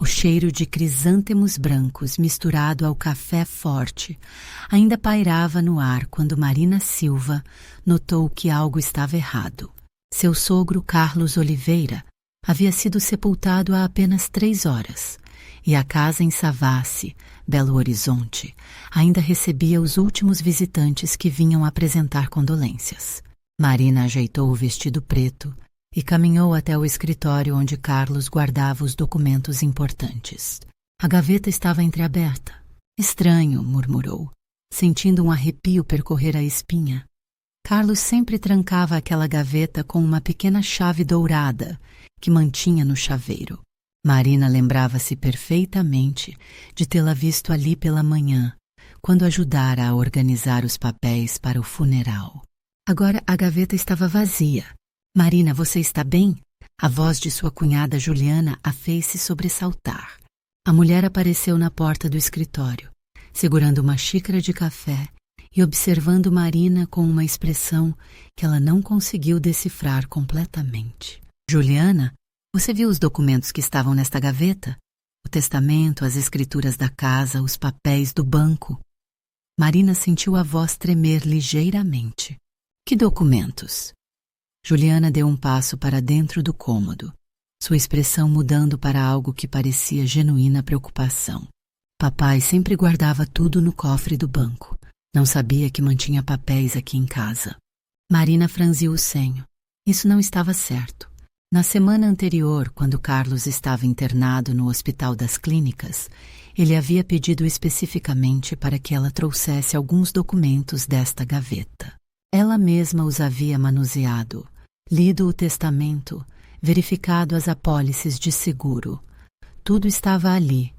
O cheiro de crisântemos brancos misturado ao café forte ainda pairava no ar quando Marina Silva notou que algo estava errado. Seu sogro Carlos Oliveira havia sido sepultado há apenas 3 horas e a casa em Savassi, Belo Horizonte, ainda recebia os últimos visitantes que vinham apresentar condolências. Marina ajeitou o vestido preto e caminhou até o escritório onde Carlos guardava os documentos importantes. A gaveta estava entreaberta. Estranho, murmurou, sentindo um arrepio percorrer a espinha. Carlos sempre trancava aquela gaveta com uma pequena chave dourada que mantinha no chaveiro. Marina lembrava-se perfeitamente de tê-la visto ali pela manhã, quando ajudara a organizar os papéis para o funeral. Agora a gaveta estava vazia. Marina, você está bem? A voz de sua cunhada Juliana a fez-se sobressaltar. A mulher apareceu na porta do escritório, segurando uma xícara de café e observando Marina com uma expressão que ela não conseguiu decifrar completamente. Juliana, você viu os documentos que estavam nesta gaveta? O testamento, as escrituras da casa, os papéis do banco. Marina sentiu a voz tremer ligeiramente. Que documentos? Juliana deu um passo para dentro do cômodo, sua expressão mudando para algo que parecia genuína preocupação. Papai sempre guardava tudo no cofre do banco. Não sabia que mantinha papéis aqui em casa. Marina franziu o senho. Isso não estava certo. Na semana anterior, quando Carlos estava internado no Hospital das Clínicas, ele havia pedido especificamente para que ela trouxesse alguns documentos desta gaveta. Ela mesma os havia manuseado, lido o testamento, verificado as apólices de seguro. Tudo estava ali,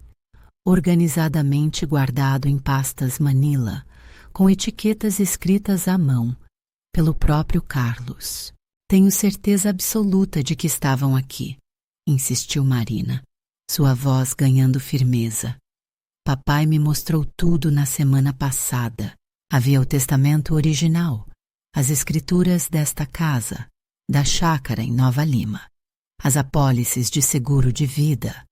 organizadamente guardado em pastas Manila, com etiquetas escritas à mão, pelo próprio Carlos. Tenho certeza absoluta de que estavam aqui, insistiu Marina, sua voz ganhando firmeza. Papai me mostrou tudo na semana passada. Havia o testamento original, as escrituras desta casa, da chácara em Nova Lima, as apólices de seguro de vida,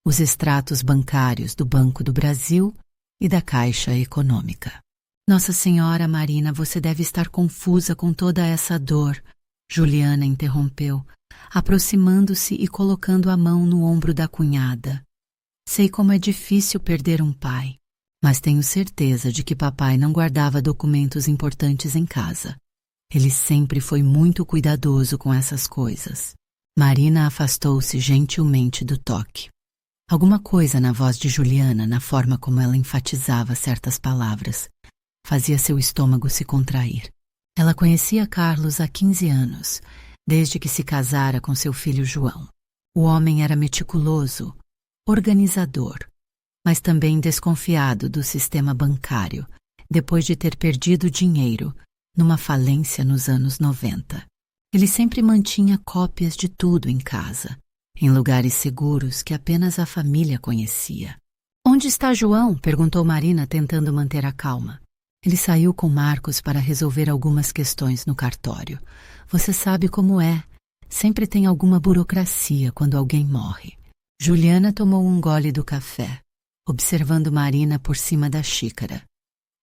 os extratos bancários do Banco do Brasil e da Caixa Econômica. Nossa Senhora, Marina, você deve estar confusa com toda essa dor, Juliana interrompeu, aproximando-se e colocando a mão no ombro da cunhada. Sei como é difícil perder um pai, mas tenho certeza de que papai não guardava documentos importantes em casa. Ele sempre foi muito cuidadoso com essas coisas. Marina afastou-se gentilmente do toque. Alguma coisa na voz de Juliana, na forma como ela enfatizava certas palavras, fazia seu estômago se contrair. Ela conhecia Carlos há 15 anos, desde que se casara com seu filho João. O homem era meticuloso, organizador, mas também desconfiado do sistema bancário, depois de ter perdido dinheiro numa falência nos anos 90. Ele sempre mantinha cópias de tudo em casa, em lugares seguros que apenas a família conhecia. Onde está João? Perguntou Marina, tentando manter a calma. Ele saiu com Marcos para resolver algumas questões no cartório. Você sabe como é. Sempre tem alguma burocracia quando alguém morre. Juliana tomou um gole do café, observando Marina por cima da xícara.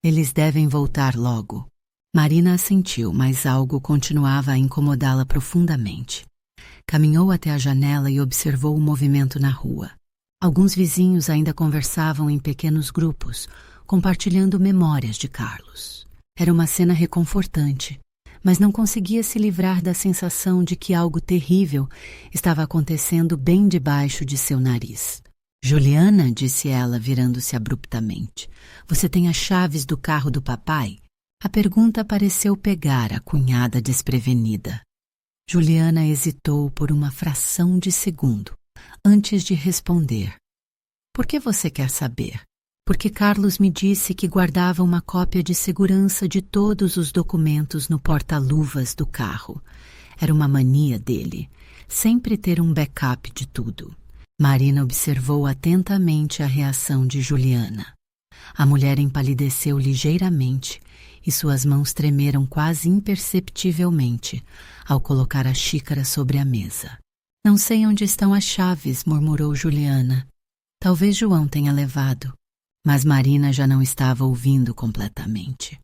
Eles devem voltar logo. Marina assentiu, mas algo continuava a incomodá-la profundamente. Caminhou até a janela e observou o movimento na rua. Alguns vizinhos ainda conversavam em pequenos grupos, compartilhando memórias de Carlos. Era uma cena reconfortante, mas não conseguia se livrar da sensação de que algo terrível estava acontecendo bem debaixo de seu nariz. Juliana, disse ela, virando-se abruptamente, você tem as chaves do carro do papai? A pergunta pareceu pegar a cunhada desprevenida. Juliana hesitou por uma fração de segundo, antes de responder. Por que você quer saber? Porque Carlos me disse que guardava uma cópia de segurança de todos os documentos no porta-luvas do carro. Era uma mania dele, sempre ter um backup de tudo. Marina observou atentamente a reação de Juliana. A mulher empalideceu ligeiramente e suas mãos tremeram quase imperceptivelmente ao colocar a xícara sobre a mesa. Não sei onde estão as chaves, murmurou Juliana. Talvez João tenha levado, mas Marina já não estava ouvindo completamente.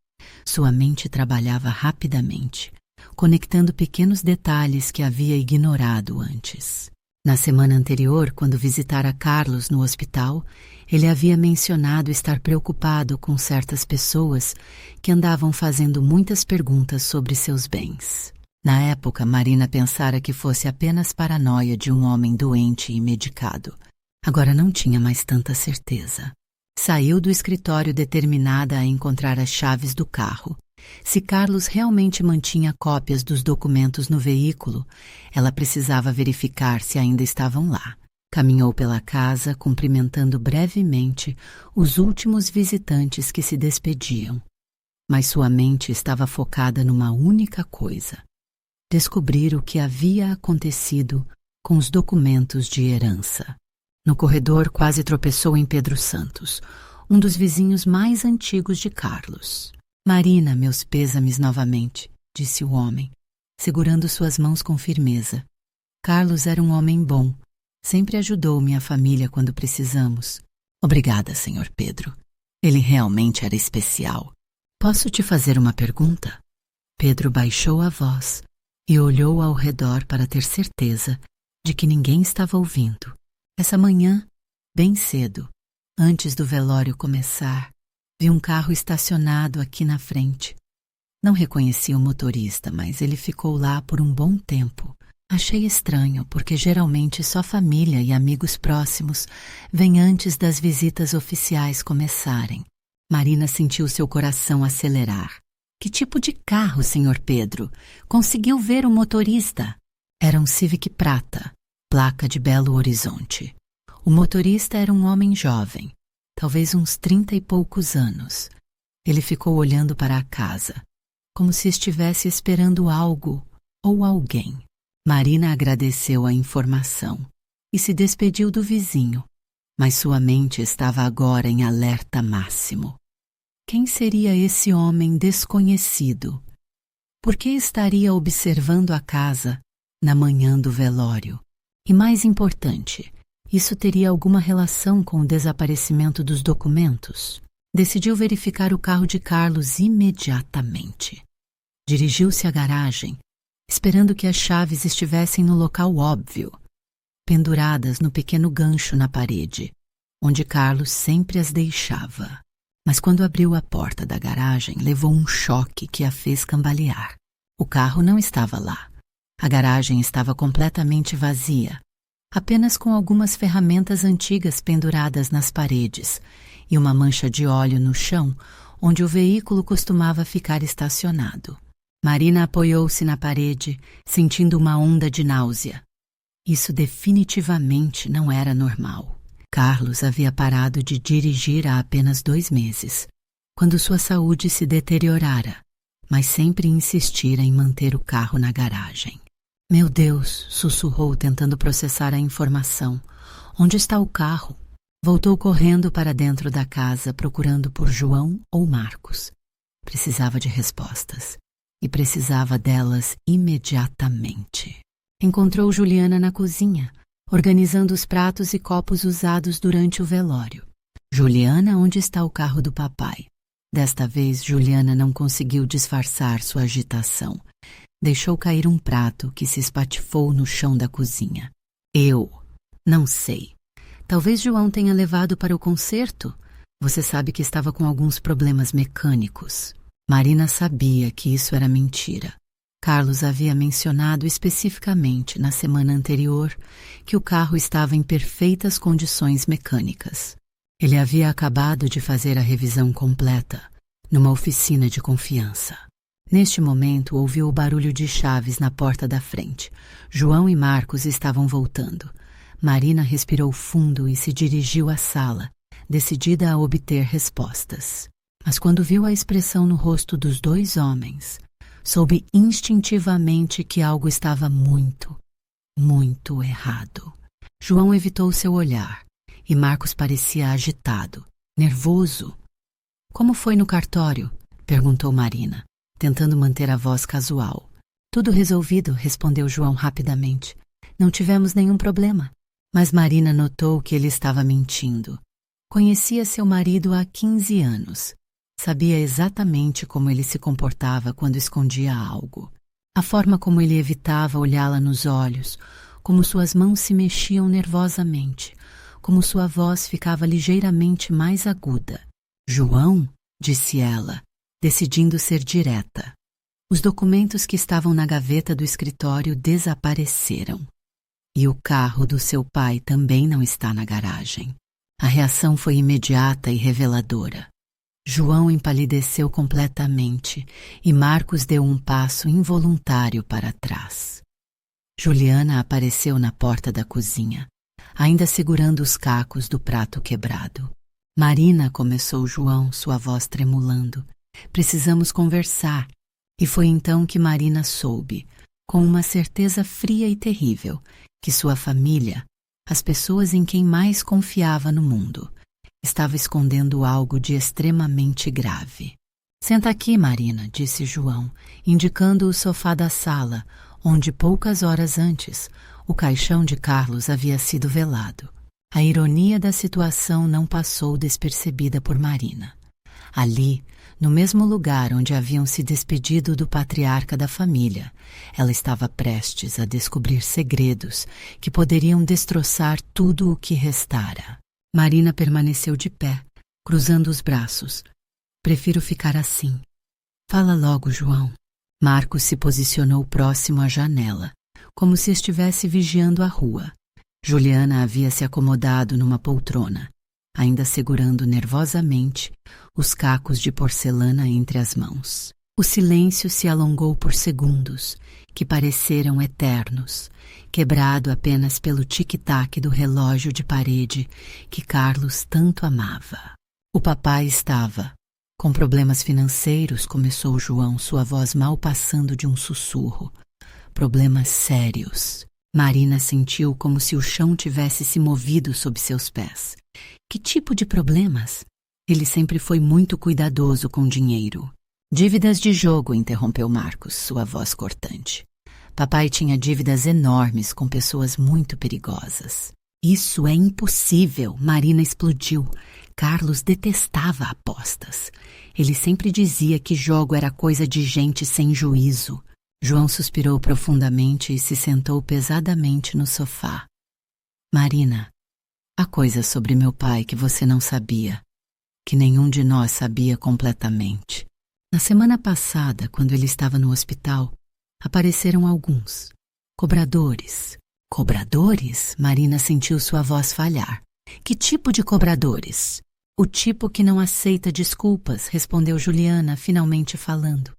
Sua mente trabalhava rapidamente, conectando pequenos detalhes que havia ignorado antes. Na semana anterior, quando visitara Carlos no hospital, ele havia mencionado estar preocupado com certas pessoas que andavam fazendo muitas perguntas sobre seus bens. Na época, Marina pensara que fosse apenas paranoia de um homem doente e medicado. Agora não tinha mais tanta certeza. Saiu do escritório determinada a encontrar as chaves do carro. Se Carlos realmente mantinha cópias dos documentos no veículo, ela precisava verificar se ainda estavam lá. Caminhou pela casa, cumprimentando brevemente os últimos visitantes que se despediam. Mas sua mente estava focada numa única coisa: descobrir o que havia acontecido com os documentos de herança. No corredor, quase tropeçou em Pedro Santos, um dos vizinhos mais antigos de Carlos. Marina, meus pêsames novamente, disse o homem, segurando suas mãos com firmeza. Carlos era um homem bom, sempre ajudou minha família quando precisamos. Obrigada, Sr. Pedro. Ele realmente era especial. Posso te fazer uma pergunta? Pedro baixou a voz e olhou ao redor para ter certeza de que ninguém estava ouvindo. Essa manhã, bem cedo, antes do velório começar, vi um carro estacionado aqui na frente. Não reconheci o motorista, mas ele ficou lá por um bom tempo. Achei estranho, porque geralmente só família e amigos próximos vêm antes das visitas oficiais começarem. Marina sentiu seu coração acelerar. Que tipo de carro, Sr. Pedro? Conseguiu ver o motorista? Era um Civic prata, placa de Belo Horizonte. O motorista era um homem jovem, talvez uns 30 e poucos anos. Ele ficou olhando para a casa, como se estivesse esperando algo ou alguém. Marina agradeceu a informação e se despediu do vizinho, mas sua mente estava agora em alerta máximo. Quem seria esse homem desconhecido? Por que estaria observando a casa na manhã do velório? E mais importante, isso teria alguma relação com o desaparecimento dos documentos? Decidiu verificar o carro de Carlos imediatamente. Dirigiu-se à garagem, esperando que as chaves estivessem no local óbvio, penduradas no pequeno gancho na parede, onde Carlos sempre as deixava. Mas quando abriu a porta da garagem, levou um choque que a fez cambalear. O carro não estava lá. A garagem estava completamente vazia, apenas com algumas ferramentas antigas penduradas nas paredes e uma mancha de óleo no chão, onde o veículo costumava ficar estacionado. Marina apoiou-se na parede, sentindo uma onda de náusea. Isso definitivamente não era normal. Carlos havia parado de dirigir há apenas 2 meses, quando sua saúde se deteriorara, mas sempre insistira em manter o carro na garagem. Meu Deus, sussurrou tentando processar a informação. Onde está o carro? Voltou correndo para dentro da casa, procurando por João ou Marcos. Precisava de respostas, e precisava delas imediatamente. Encontrou Juliana na cozinha, organizando os pratos e copos usados durante o velório. Juliana, onde está o carro do papai? Desta vez, Juliana não conseguiu disfarçar sua agitação. Deixou cair um prato que se espatifou no chão da cozinha. Eu não sei. Talvez João tenha levado para o concerto. Você sabe que estava com alguns problemas mecânicos. Marina sabia que isso era mentira. Carlos havia mencionado especificamente na semana anterior que o carro estava em perfeitas condições mecânicas. Ele havia acabado de fazer a revisão completa, numa oficina de confiança. Neste momento, ouviu o barulho de chaves na porta da frente. João e Marcos estavam voltando. Marina respirou fundo e se dirigiu à sala, decidida a obter respostas. Mas quando viu a expressão no rosto dos 2 homens, soube instintivamente que algo estava muito, muito errado. João evitou seu olhar e Marcos parecia agitado, nervoso. Como foi no cartório? Perguntou Marina, tentando manter a voz casual. Tudo resolvido, respondeu João rapidamente. Não tivemos nenhum problema. Mas Marina notou que ele estava mentindo. Conhecia seu marido há 15 anos. Sabia exatamente como ele se comportava quando escondia algo. A forma como ele evitava olhá-la nos olhos, como suas mãos se mexiam nervosamente, como sua voz ficava ligeiramente mais aguda. João, disse ela, decidindo ser direta. Os documentos que estavam na gaveta do escritório desapareceram. E o carro do seu pai também não está na garagem. A reação foi imediata e reveladora. João empalideceu completamente e Marcos deu um passo involuntário para trás. Juliana apareceu na porta da cozinha, ainda segurando os cacos do prato quebrado. Marina, começou João, sua voz tremulando. Precisamos conversar. E foi então que Marina soube, com uma certeza fria e terrível, que sua família, as pessoas em quem mais confiava no mundo, estava escondendo algo de extremamente grave. Senta aqui, Marina, disse João, indicando o sofá da sala, onde poucas horas antes o caixão de Carlos havia sido velado. A ironia da situação não passou despercebida por Marina. Ali, no mesmo lugar onde haviam se despedido do patriarca da família, ela estava prestes a descobrir segredos que poderiam destroçar tudo o que restara. Marina permaneceu de pé, cruzando os braços. Prefiro ficar assim. Fala logo, João. Marcos se posicionou próximo à janela, como se estivesse vigiando a rua. Juliana havia se acomodado numa poltrona, ainda segurando nervosamente os cacos de porcelana entre as mãos. O silêncio se alongou por segundos, que pareceram eternos, quebrado apenas pelo tic-tac do relógio de parede que Carlos tanto amava. O papai estava com problemas financeiros, começou João, sua voz mal passando de um sussurro. Problemas sérios. Marina sentiu como se o chão tivesse se movido sob seus pés. Que tipo de problemas? Ele sempre foi muito cuidadoso com dinheiro. Dívidas de jogo, interrompeu Marcos, sua voz cortante. Papai tinha dívidas enormes com pessoas muito perigosas. Isso é impossível, Marina explodiu. Carlos detestava apostas. Ele sempre dizia que jogo era coisa de gente sem juízo. João suspirou profundamente e se sentou pesadamente no sofá. Marina, há coisas sobre meu pai que você não sabia, que nenhum de nós sabia completamente. Na semana passada, quando ele estava no hospital, apareceram alguns cobradores. Cobradores? Marina sentiu sua voz falhar. Que tipo de cobradores? O tipo que não aceita desculpas, respondeu Juliana, finalmente falando.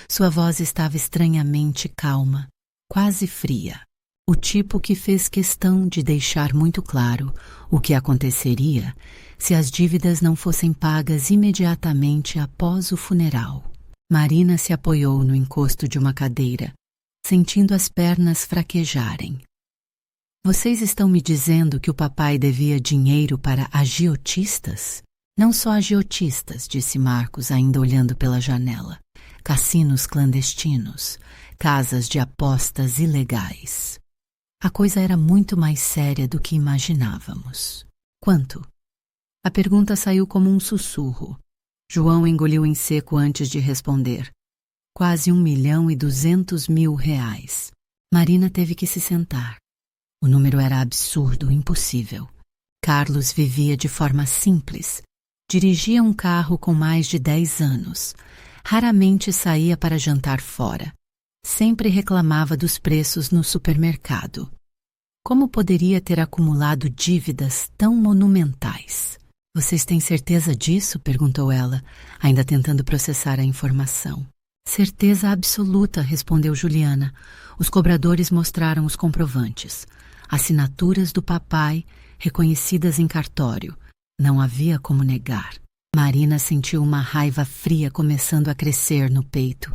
Sua voz estava estranhamente calma, quase fria. O tipo que fez questão de deixar muito claro o que aconteceria se as dívidas não fossem pagas imediatamente após o funeral. Marina se apoiou no encosto de uma cadeira, sentindo as pernas fraquejarem. Vocês estão me dizendo que o papai devia dinheiro para agiotistas? Não só agiotistas, disse Marcos, ainda olhando pela janela. Cassinos clandestinos, casas de apostas ilegais. A coisa era muito mais séria do que imaginávamos. Quanto? A pergunta saiu como um sussurro. João engoliu em seco antes de responder. Quase R$1.200.000. Marina teve que se sentar. O número era absurdo, impossível. Carlos vivia de forma simples. Dirigia um carro com mais de 10 anos. Raramente saía para jantar fora. Sempre reclamava dos preços no supermercado. Como poderia ter acumulado dívidas tão monumentais? Vocês têm certeza disso? Perguntou ela, ainda tentando processar a informação. Certeza absoluta, respondeu Juliana. Os cobradores mostraram os comprovantes. Assinaturas do papai, reconhecidas em cartório. Não havia como negar. Marina sentiu uma raiva fria começando a crescer no peito.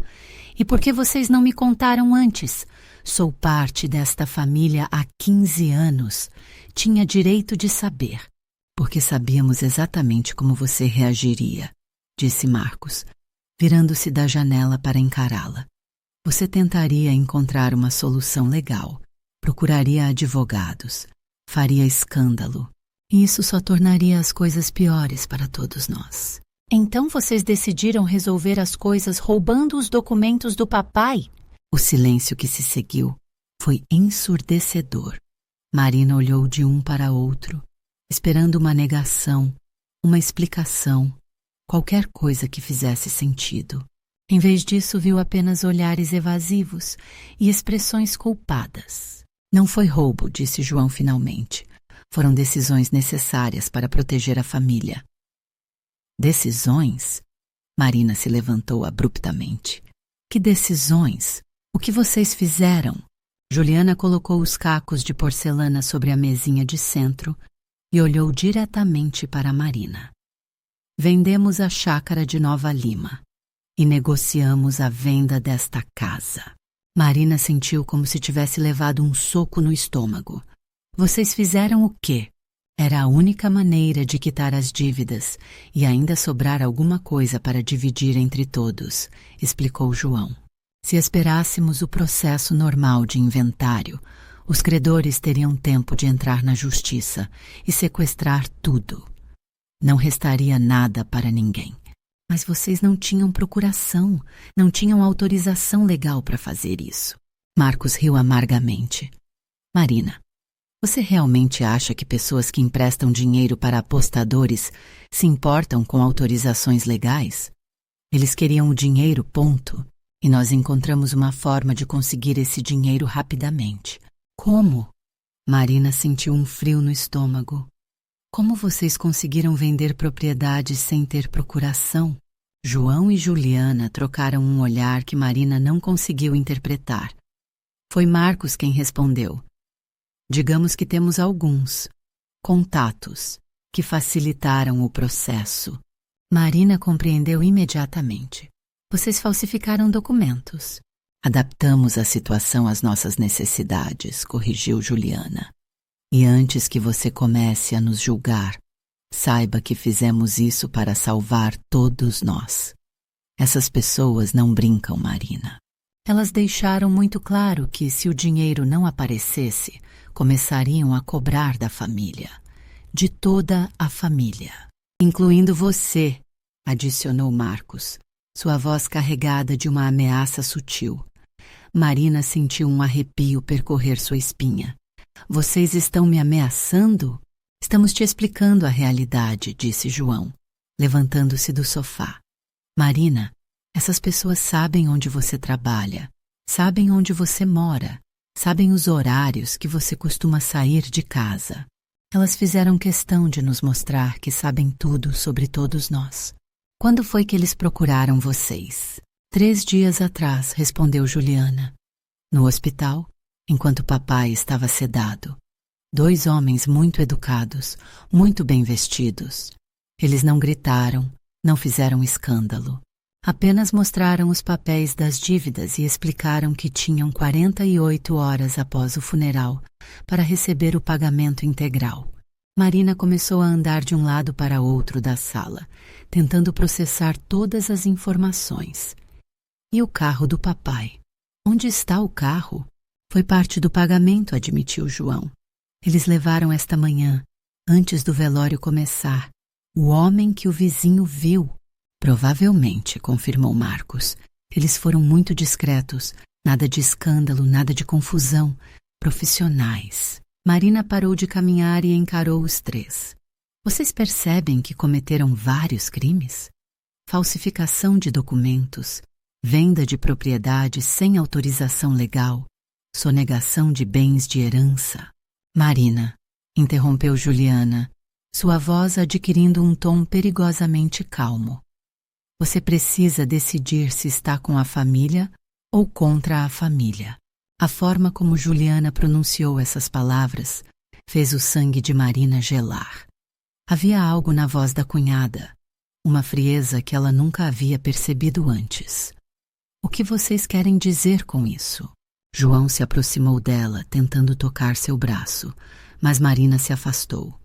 E por que vocês não me contaram antes? Sou parte desta família há 15 anos. Tinha direito de saber. Porque sabíamos exatamente como você reagiria, disse Marcos, virando-se da janela para encará-la. Você tentaria encontrar uma solução legal. Procuraria advogados. Faria escândalo. E isso só tornaria as coisas piores para todos nós. Então vocês decidiram resolver as coisas roubando os documentos do papai? O silêncio que se seguiu foi ensurdecedor. Marina olhou de um para outro, esperando uma negação, uma explicação, qualquer coisa que fizesse sentido. Em vez disso, viu apenas olhares evasivos e expressões culpadas. Não foi roubo, disse João finalmente. Foram decisões necessárias para proteger a família. Decisões? Marina se levantou abruptamente. Que decisões? O que vocês fizeram? Juliana colocou os cacos de porcelana sobre a mesinha de centro e olhou diretamente para Marina. Vendemos a chácara de Nova Lima e negociamos a venda desta casa. Marina sentiu como se tivesse levado um soco no estômago. Vocês fizeram o quê? Era a única maneira de quitar as dívidas e ainda sobrar alguma coisa para dividir entre todos, explicou João. Se esperássemos o processo normal de inventário, os credores teriam tempo de entrar na justiça e sequestrar tudo. Não restaria nada para ninguém. Mas vocês não tinham procuração, não tinham autorização legal para fazer isso. Marcos riu amargamente. Marina, você realmente acha que pessoas que emprestam dinheiro para apostadores se importam com autorizações legais? Eles queriam o dinheiro, ponto. E nós encontramos uma forma de conseguir esse dinheiro rapidamente. Como? Marina sentiu um frio no estômago. Como vocês conseguiram vender propriedades sem ter procuração? João e Juliana trocaram um olhar que Marina não conseguiu interpretar. Foi Marcos quem respondeu. Digamos que temos alguns contatos que facilitaram o processo. Marina compreendeu imediatamente. Vocês falsificaram documentos. Adaptamos a situação às nossas necessidades, corrigiu Juliana. E antes que você comece a nos julgar, saiba que fizemos isso para salvar todos nós. Essas pessoas não brincam, Marina. Elas deixaram muito claro que, se o dinheiro não aparecesse, começariam a cobrar da família. De toda a família. Incluindo você, adicionou Marcos, sua voz carregada de uma ameaça sutil. Marina sentiu um arrepio percorrer sua espinha. Vocês estão me ameaçando? Estamos te explicando a realidade, disse João, levantando-se do sofá. Marina, essas pessoas sabem onde você trabalha, sabem onde você mora, sabem os horários que você costuma sair de casa. Elas fizeram questão de nos mostrar que sabem tudo sobre todos nós. Quando foi que eles procuraram vocês? 3 dias atrás, respondeu Juliana. No hospital, enquanto papai estava sedado. 2 homens muito educados, muito bem vestidos. Eles não gritaram, não fizeram escândalo. Apenas mostraram os papéis das dívidas e explicaram que tinham 48 horas após o funeral para receber o pagamento integral. Marina começou a andar de um lado para outro da sala, tentando processar todas as informações. E o carro do papai? Onde está o carro? Foi parte do pagamento, admitiu João. Eles levaram esta manhã, antes do velório começar, o homem que o vizinho viu. Provavelmente, confirmou Marcos. Eles foram muito discretos, nada de escândalo, nada de confusão, profissionais. Marina parou de caminhar e encarou os 3. Vocês percebem que cometeram vários crimes? Falsificação de documentos, venda de propriedades sem autorização legal, sonegação de bens de herança. Marina, interrompeu Juliana, sua voz adquirindo um tom perigosamente calmo. Você precisa decidir se está com a família ou contra a família. A forma como Juliana pronunciou essas palavras fez o sangue de Marina gelar. Havia algo na voz da cunhada, uma frieza que ela nunca havia percebido antes. O que vocês querem dizer com isso? João se aproximou dela, tentando tocar seu braço, mas Marina se afastou.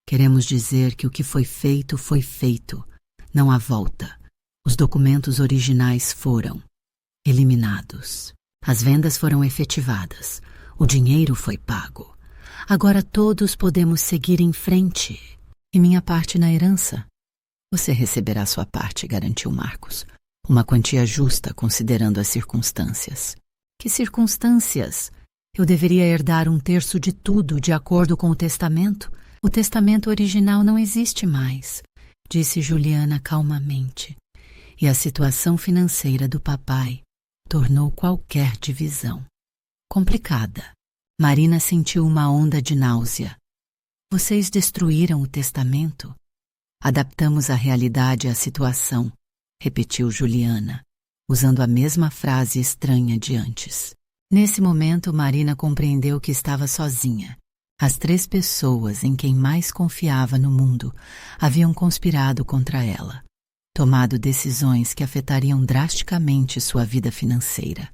Queremos dizer que o que foi feito, não há volta. Os documentos originais foram eliminados. As vendas foram efetivadas. O dinheiro foi pago. Agora todos podemos seguir em frente. E minha parte na herança? Você receberá sua parte, garantiu Marcos. Uma quantia justa, considerando as circunstâncias. Que circunstâncias? Eu deveria herdar 1/3 de tudo, de acordo com o testamento. O testamento original não existe mais, disse Juliana calmamente. E a situação financeira do papai tornou qualquer divisão complicada. Marina sentiu uma onda de náusea. Vocês destruíram o testamento? Adaptamos a realidade à situação, repetiu Juliana, usando a mesma frase estranha de antes. Nesse momento, Marina compreendeu que estava sozinha. As 3 pessoas em quem mais confiava no mundo haviam conspirado contra ela, tomado decisões que afetariam drasticamente sua vida financeira.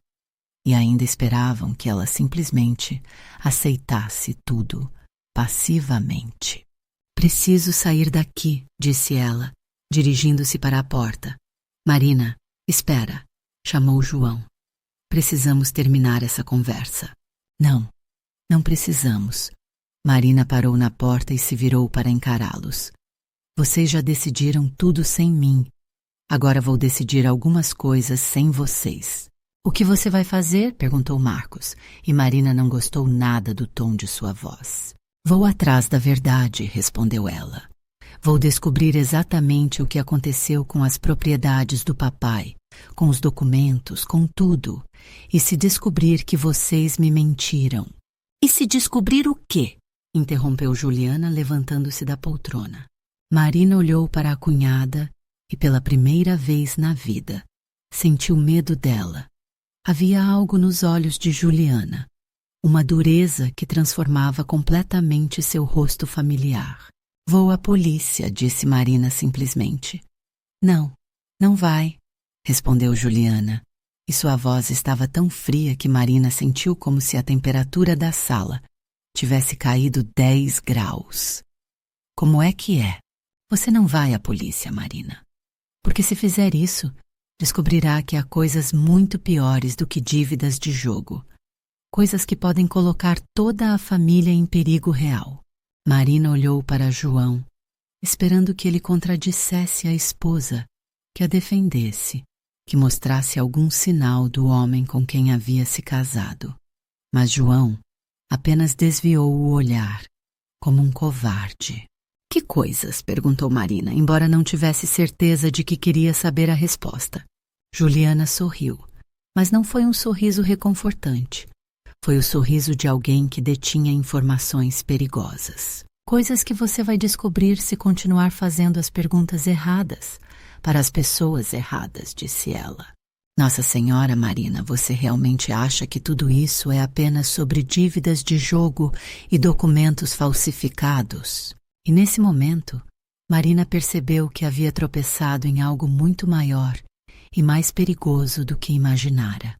E ainda esperavam que ela simplesmente aceitasse tudo, passivamente. Preciso sair daqui, disse ela, dirigindo-se para a porta. Marina, espera, chamou João. Precisamos terminar essa conversa. Não, não precisamos. Marina parou na porta e se virou para encará-los. Vocês já decidiram tudo sem mim. Agora vou decidir algumas coisas sem vocês. O que você vai fazer? Perguntou Marcos, e Marina não gostou nada do tom de sua voz. Vou atrás da verdade, respondeu ela. Vou descobrir exatamente o que aconteceu com as propriedades do papai, com os documentos, com tudo. E se descobrir que vocês me mentiram. E se descobrir o quê? Interrompeu Juliana, levantando-se da poltrona. Marina olhou para a cunhada e, pela primeira vez na vida, sentiu medo dela. Havia algo nos olhos de Juliana, uma dureza que transformava completamente seu rosto familiar. Vou à polícia, disse Marina simplesmente. Não, não vai, respondeu Juliana, e sua voz estava tão fria que Marina sentiu como se a temperatura da sala tivesse caído 10 graus. Como é que é? Você não vai à polícia, Marina. Porque se fizer isso, descobrirá que há coisas muito piores do que dívidas de jogo. Coisas que podem colocar toda a família em perigo real. Marina olhou para João, esperando que ele contradissesse a esposa, que a defendesse, que mostrasse algum sinal do homem com quem havia se casado. Mas João apenas desviou o olhar, como um covarde. Que coisas? Perguntou Marina, embora não tivesse certeza de que queria saber a resposta. Juliana sorriu, mas não foi um sorriso reconfortante. Foi o sorriso de alguém que detinha informações perigosas. Coisas que você vai descobrir se continuar fazendo as perguntas erradas, para as pessoas erradas, disse ela. Nossa Senhora, Marina, você realmente acha que tudo isso é apenas sobre dívidas de jogo e documentos falsificados? E nesse momento, Marina percebeu que havia tropeçado em algo muito maior e mais perigoso do que imaginara.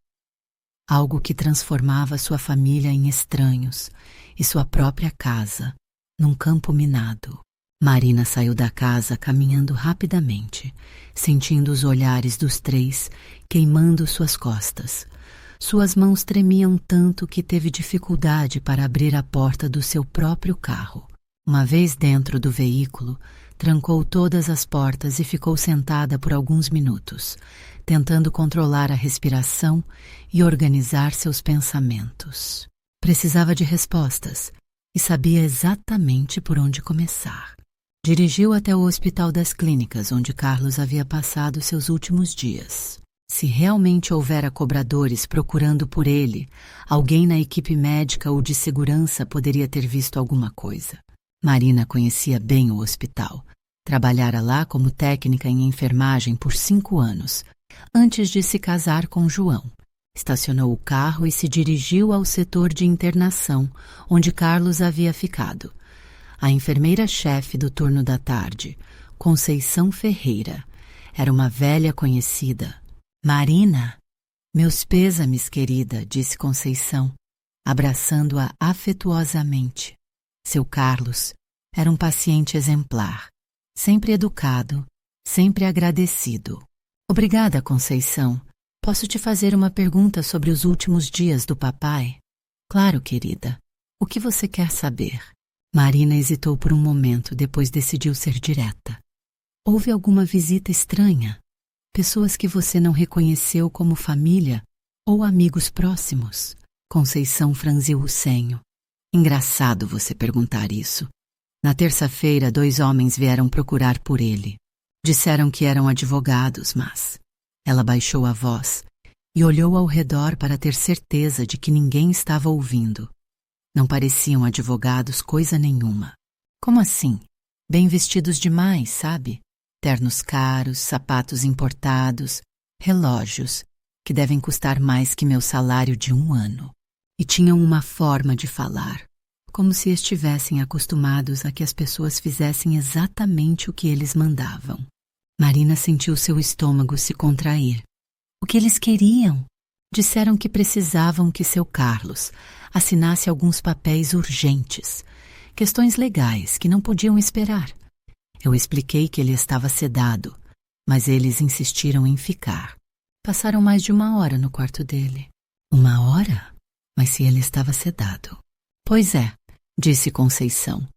Algo que transformava sua família em estranhos e sua própria casa num campo minado. Marina saiu da casa caminhando rapidamente, sentindo os olhares dos 3 queimando suas costas. Suas mãos tremiam tanto que teve dificuldade para abrir a porta do seu próprio carro. Uma vez dentro do veículo, trancou todas as portas e ficou sentada por alguns minutos, tentando controlar a respiração e organizar seus pensamentos. Precisava de respostas e sabia exatamente por onde começar. Dirigiu até o Hospital das Clínicas, onde Carlos havia passado seus últimos dias. Se realmente houvera cobradores procurando por ele, alguém na equipe médica ou de segurança poderia ter visto alguma coisa. Marina conhecia bem o hospital. Trabalhara lá como técnica em enfermagem por 5 anos, antes de se casar com João. Estacionou o carro e se dirigiu ao setor de internação, onde Carlos havia ficado. A enfermeira-chefe do turno da tarde, Conceição Ferreira, era uma velha conhecida. Marina, meus pêsames, querida, disse Conceição, abraçando-a afetuosamente. Seu Carlos era um paciente exemplar, sempre educado, sempre agradecido. Obrigada, Conceição. Posso te fazer uma pergunta sobre os últimos dias do papai? Claro, querida. O que você quer saber? Marina hesitou por um momento, depois decidiu ser direta. Houve alguma visita estranha? Pessoas que você não reconheceu como família ou amigos próximos? Conceição franziu o senho. Engraçado você perguntar isso. Na terça-feira, 2 homens vieram procurar por ele. Disseram que eram advogados, mas... Ela baixou a voz e olhou ao redor para ter certeza de que ninguém estava ouvindo. Não pareciam advogados coisa nenhuma. Como assim? Bem vestidos demais, sabe? Ternos caros, sapatos importados, relógios, que devem custar mais que meu salário de 1 ano. E tinham uma forma de falar, como se estivessem acostumados a que as pessoas fizessem exatamente o que eles mandavam. Marina sentiu seu estômago se contrair. O que eles queriam? Disseram que precisavam que seu Carlos assinasse alguns papéis urgentes, questões legais que não podiam esperar. Eu expliquei que ele estava sedado, mas eles insistiram em ficar. Passaram mais de 1 hora no quarto dele. 1 hora? Mas se ele estava sedado. Pois é, disse Conceição,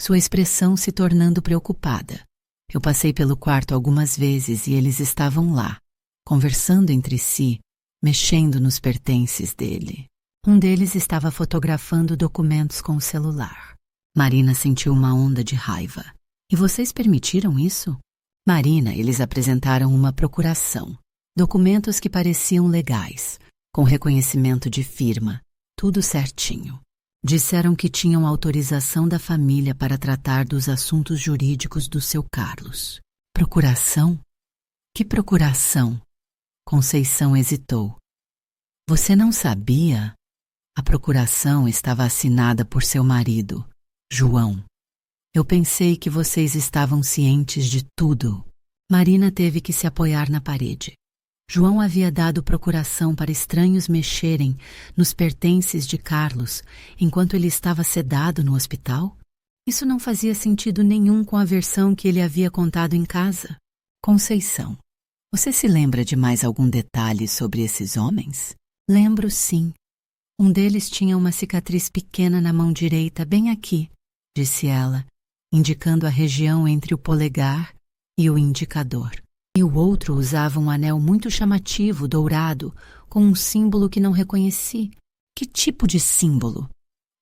sua expressão se tornando preocupada. Eu passei pelo quarto algumas vezes e eles estavam lá, conversando entre si, mexendo nos pertences dele. Um deles estava fotografando documentos com o celular. Marina sentiu uma onda de raiva. E vocês permitiram isso? Marina, eles apresentaram uma procuração. Documentos que pareciam legais, com reconhecimento de firma, tudo certinho. Disseram que tinham autorização da família para tratar dos assuntos jurídicos do seu Carlos. Procuração? Que procuração? Conceição hesitou. Você não sabia? A procuração estava assinada por seu marido, João. Eu pensei que vocês estavam cientes de tudo. Marina teve que se apoiar na parede. João havia dado procuração para estranhos mexerem nos pertences de Carlos enquanto ele estava sedado no hospital? Isso não fazia sentido nenhum com a versão que ele havia contado em casa. Conceição, você se lembra de mais algum detalhe sobre esses homens? Lembro, sim. Um deles tinha uma cicatriz pequena na mão direita, bem aqui, disse ela, indicando a região entre o polegar e o indicador. E o outro usava um anel muito chamativo, dourado, com um símbolo que não reconheci. Que tipo de símbolo?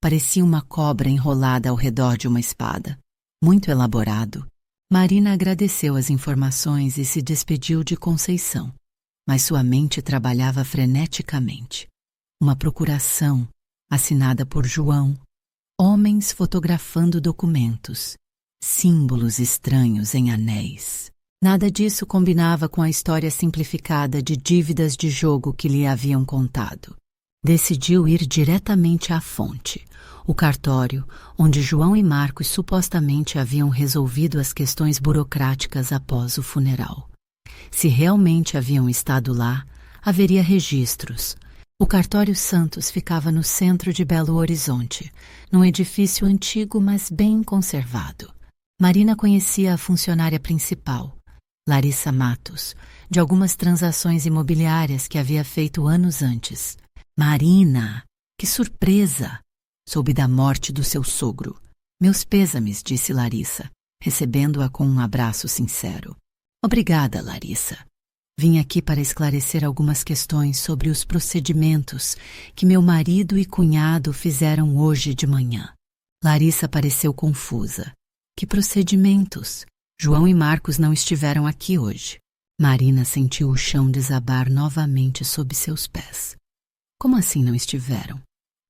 Parecia uma cobra enrolada ao redor de uma espada. Muito elaborado. Marina agradeceu as informações e se despediu de Conceição. Mas sua mente trabalhava freneticamente. Uma procuração, assinada por João. Homens fotografando documentos. Símbolos estranhos em anéis. Nada disso combinava com a história simplificada de dívidas de jogo que lhe haviam contado. Decidiu ir diretamente à fonte, o cartório onde João e Marcos supostamente haviam resolvido as questões burocráticas após o funeral. Se realmente haviam estado lá, haveria registros. O cartório Santos ficava no centro de Belo Horizonte, num edifício antigo, mas bem conservado. Marina conhecia a funcionária principal, Larissa Matos, de algumas transações imobiliárias que havia feito anos antes. Marina, que surpresa! Soube da morte do seu sogro. Meus pêsames, disse Larissa, recebendo-a com um abraço sincero. Obrigada, Larissa. Vim aqui para esclarecer algumas questões sobre os procedimentos que meu marido e cunhado fizeram hoje de manhã. Larissa pareceu confusa. Que procedimentos? João e Marcos não estiveram aqui hoje. Marina sentiu o chão desabar novamente sob seus pés. Como assim não estiveram?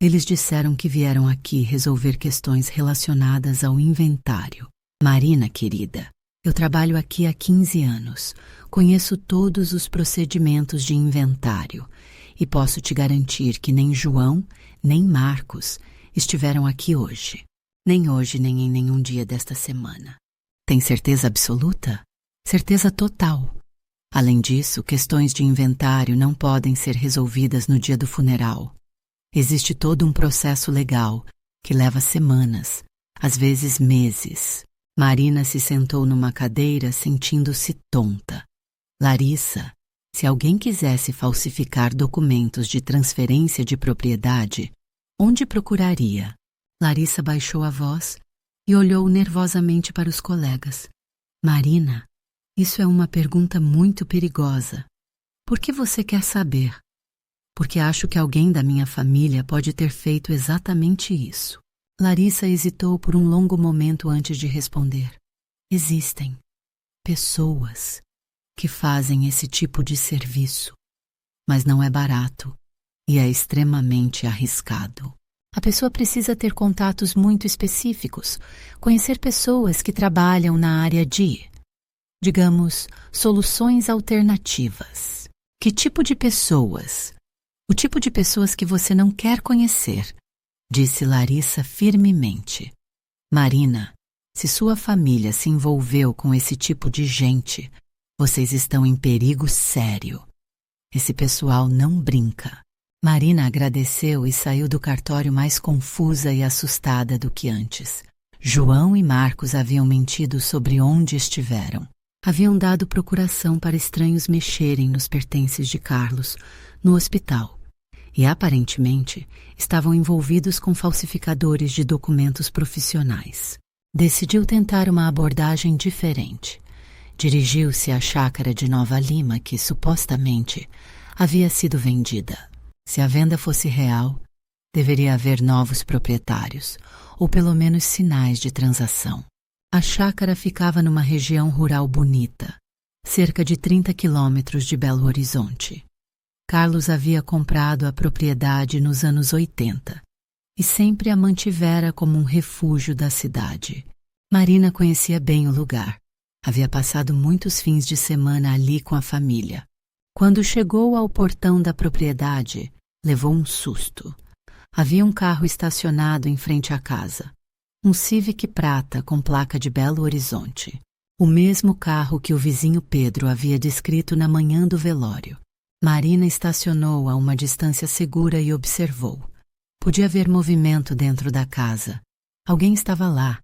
Eles disseram que vieram aqui resolver questões relacionadas ao inventário. Marina, querida, eu trabalho aqui há 15 anos. Conheço todos os procedimentos de inventário e posso te garantir que nem João, nem Marcos estiveram aqui hoje. Nem hoje, nem em nenhum dia desta semana. Tem certeza absoluta? Certeza total. Além disso, questões de inventário não podem ser resolvidas no dia do funeral. Existe todo um processo legal que leva semanas, às vezes meses. Marina se sentou numa cadeira sentindo-se tonta. Larissa, se alguém quisesse falsificar documentos de transferência de propriedade, onde procuraria? Larissa baixou a voz e olhou nervosamente para os colegas. Marina, isso é uma pergunta muito perigosa. Por que você quer saber? Porque acho que alguém da minha família pode ter feito exatamente isso. Larissa hesitou por um longo momento antes de responder. Existem pessoas que fazem esse tipo de serviço, mas não é barato e é extremamente arriscado. A pessoa precisa ter contatos muito específicos, conhecer pessoas que trabalham na área de, digamos, soluções alternativas. Que tipo de pessoas? O tipo de pessoas que você não quer conhecer, disse Larissa firmemente. Marina, se sua família se envolveu com esse tipo de gente, vocês estão em perigo sério. Esse pessoal não brinca. Marina agradeceu e saiu do cartório mais confusa e assustada do que antes. João e Marcos haviam mentido sobre onde estiveram. Haviam dado procuração para estranhos mexerem nos pertences de Carlos, no hospital, e aparentemente estavam envolvidos com falsificadores de documentos profissionais. Decidiu tentar uma abordagem diferente. Dirigiu-se à chácara de Nova Lima, que supostamente havia sido vendida. Se a venda fosse real, deveria haver novos proprietários, ou pelo menos sinais de transação. A chácara ficava numa região rural bonita, cerca de 30 quilômetros de Belo Horizonte. Carlos havia comprado a propriedade nos anos 80 e sempre a mantivera como um refúgio da cidade. Marina conhecia bem o lugar. Havia passado muitos fins de semana ali com a família. Quando chegou ao portão da propriedade, levou um susto. Havia um carro estacionado em frente à casa. Um Civic prata com placa de Belo Horizonte. O mesmo carro que o vizinho Pedro havia descrito na manhã do velório. Marina estacionou a uma distância segura e observou. Podia haver movimento dentro da casa. Alguém estava lá,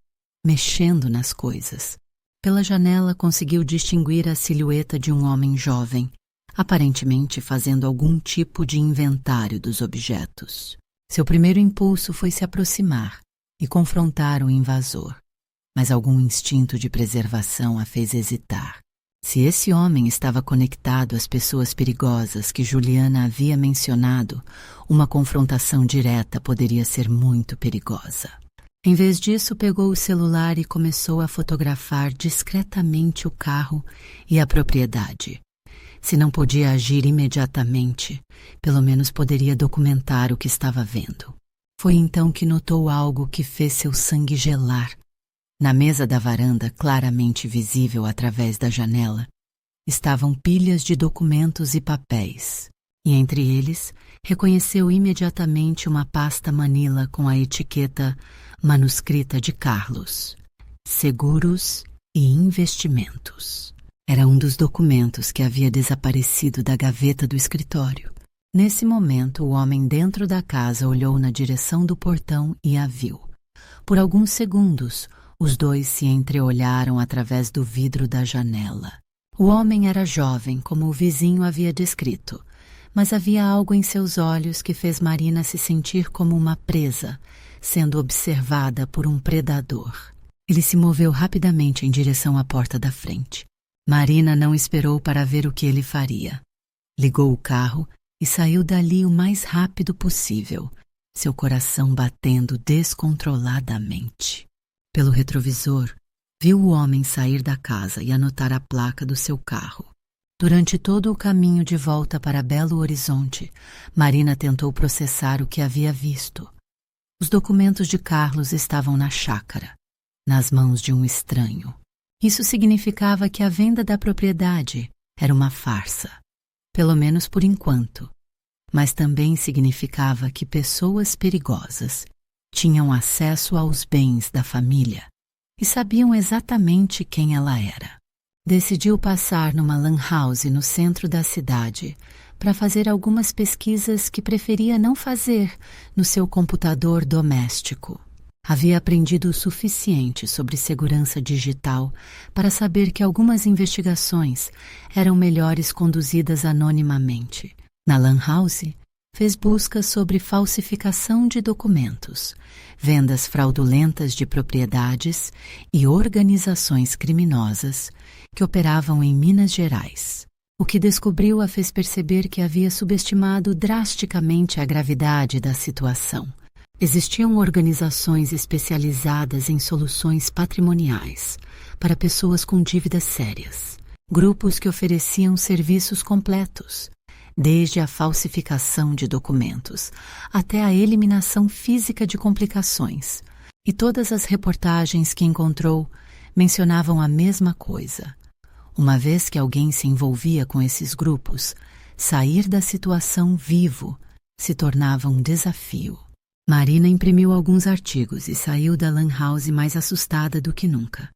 mexendo nas coisas. Pela janela conseguiu distinguir a silhueta de um homem jovem, aparentemente fazendo algum tipo de inventário dos objetos. Seu primeiro impulso foi se aproximar e confrontar o invasor, mas algum instinto de preservação a fez hesitar. Se esse homem estava conectado às pessoas perigosas que Juliana havia mencionado, uma confrontação direta poderia ser muito perigosa. Em vez disso, pegou o celular e começou a fotografar discretamente o carro e a propriedade. Se não podia agir imediatamente, pelo menos poderia documentar o que estava vendo. Foi então que notou algo que fez seu sangue gelar. Na mesa da varanda, claramente visível através da janela, estavam pilhas de documentos e papéis. E entre eles, reconheceu imediatamente uma pasta manila com a etiqueta manuscrita de Carlos. Seguros e investimentos. Era um dos documentos que havia desaparecido da gaveta do escritório. Nesse momento, o homem dentro da casa olhou na direção do portão e a viu. Por alguns segundos, os dois se entreolharam através do vidro da janela. O homem era jovem, como o vizinho havia descrito, mas havia algo em seus olhos que fez Marina se sentir como uma presa, sendo observada por um predador. Ele se moveu rapidamente em direção à porta da frente. Marina não esperou para ver o que ele faria. Ligou o carro e saiu dali o mais rápido possível, seu coração batendo descontroladamente. Pelo retrovisor, viu o homem sair da casa e anotar a placa do seu carro. Durante todo o caminho de volta para Belo Horizonte, Marina tentou processar o que havia visto. Os documentos de Carlos estavam na chácara, nas mãos de um estranho. Isso significava que a venda da propriedade era uma farsa, pelo menos por enquanto, mas também significava que pessoas perigosas tinham acesso aos bens da família e sabiam exatamente quem ela era. Decidiu passar numa lan house no centro da cidade para fazer algumas pesquisas que preferia não fazer no seu computador doméstico. Havia aprendido o suficiente sobre segurança digital para saber que algumas investigações eram melhores conduzidas anonimamente. Na lan house, fez buscas sobre falsificação de documentos, vendas fraudulentas de propriedades e organizações criminosas que operavam em Minas Gerais. O que descobriu a fez perceber que havia subestimado drasticamente a gravidade da situação. Existiam organizações especializadas em soluções patrimoniais para pessoas com dívidas sérias, grupos que ofereciam serviços completos, desde a falsificação de documentos até a eliminação física de complicações. E todas as reportagens que encontrou mencionavam a mesma coisa. Uma vez que alguém se envolvia com esses grupos, sair da situação vivo se tornava um desafio. Marina imprimiu alguns artigos e saiu da lan house mais assustada do que nunca.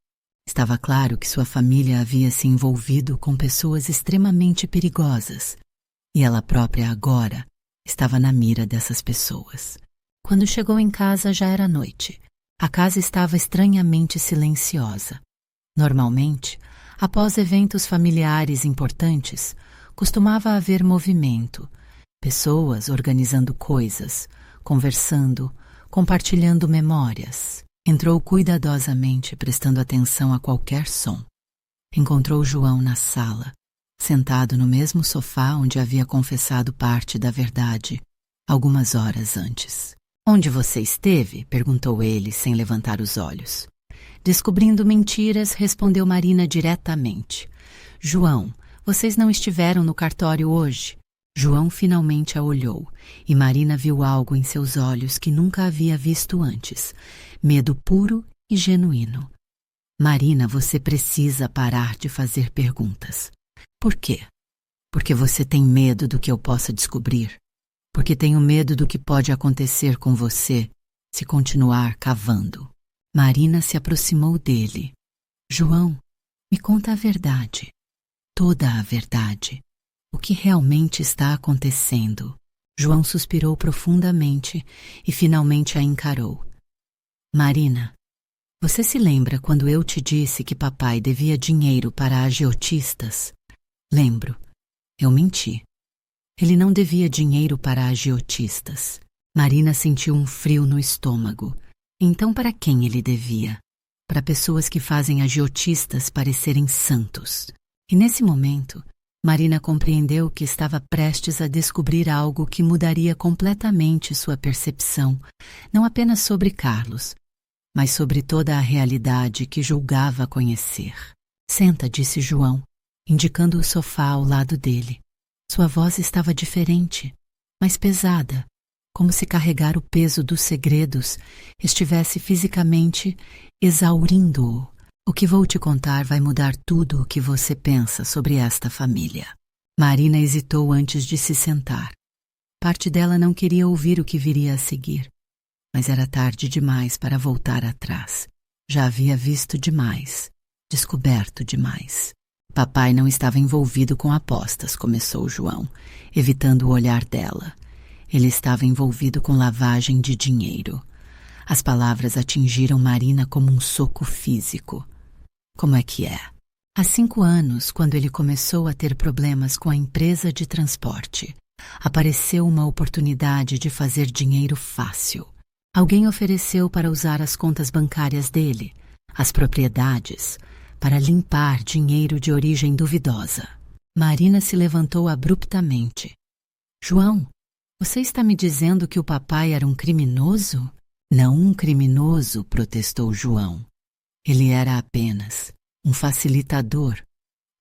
Estava claro que sua família havia se envolvido com pessoas extremamente perigosas, e ela própria agora estava na mira dessas pessoas. Quando chegou em casa já era noite. A casa estava estranhamente silenciosa. Normalmente, após eventos familiares importantes, costumava haver movimento, pessoas organizando coisas, conversando, compartilhando memórias. Entrou cuidadosamente, prestando atenção a qualquer som. Encontrou João na sala, sentado no mesmo sofá onde havia confessado parte da verdade, algumas horas antes. "Onde você esteve?" perguntou ele, sem levantar os olhos. Descobrindo mentiras, respondeu Marina diretamente. "João, vocês não estiveram no cartório hoje?" João finalmente a olhou, e Marina viu algo em seus olhos que nunca havia visto antes. Medo puro e genuíno. "Marina, você precisa parar de fazer perguntas." "Por quê?" "Porque você tem medo do que eu possa descobrir. Porque tenho medo do que pode acontecer com você se continuar cavando." Marina se aproximou dele. "João, me conta a verdade. Toda a verdade. O que realmente está acontecendo?" João suspirou profundamente e finalmente a encarou. "Marina, você se lembra quando eu te disse que papai devia dinheiro para agiotistas?" "Lembro. Eu menti. Ele não devia dinheiro para agiotistas." Marina sentiu um frio no estômago. Então para quem ele devia? Para pessoas que fazem agiotistas parecerem santos. E nesse momento, Marina compreendeu que estava prestes a descobrir algo que mudaria completamente sua percepção, não apenas sobre Carlos, mas sobre toda a realidade que julgava conhecer. "Senta", disse João, indicando o sofá ao lado dele. Sua voz estava diferente, mas pesada, como se carregar o peso dos segredos estivesse fisicamente exaurindo-o. "O que vou te contar vai mudar tudo o que você pensa sobre esta família." Marina hesitou antes de se sentar. Parte dela não queria ouvir o que viria a seguir, mas era tarde demais para voltar atrás. Já havia visto demais, descoberto demais. "Papai não estava envolvido com apostas", começou João, evitando o olhar dela. "Ele estava envolvido com lavagem de dinheiro." As palavras atingiram Marina como um soco físico. "Como é que é?" Há 5 anos, quando ele começou a ter problemas com a empresa de transporte, apareceu uma oportunidade de fazer dinheiro fácil. Alguém ofereceu para usar as contas bancárias dele, as propriedades, para limpar dinheiro de origem duvidosa. Marina se levantou abruptamente. "João, você está me dizendo que o papai era um criminoso?" "Não um criminoso", protestou João. "Ele era apenas um facilitador.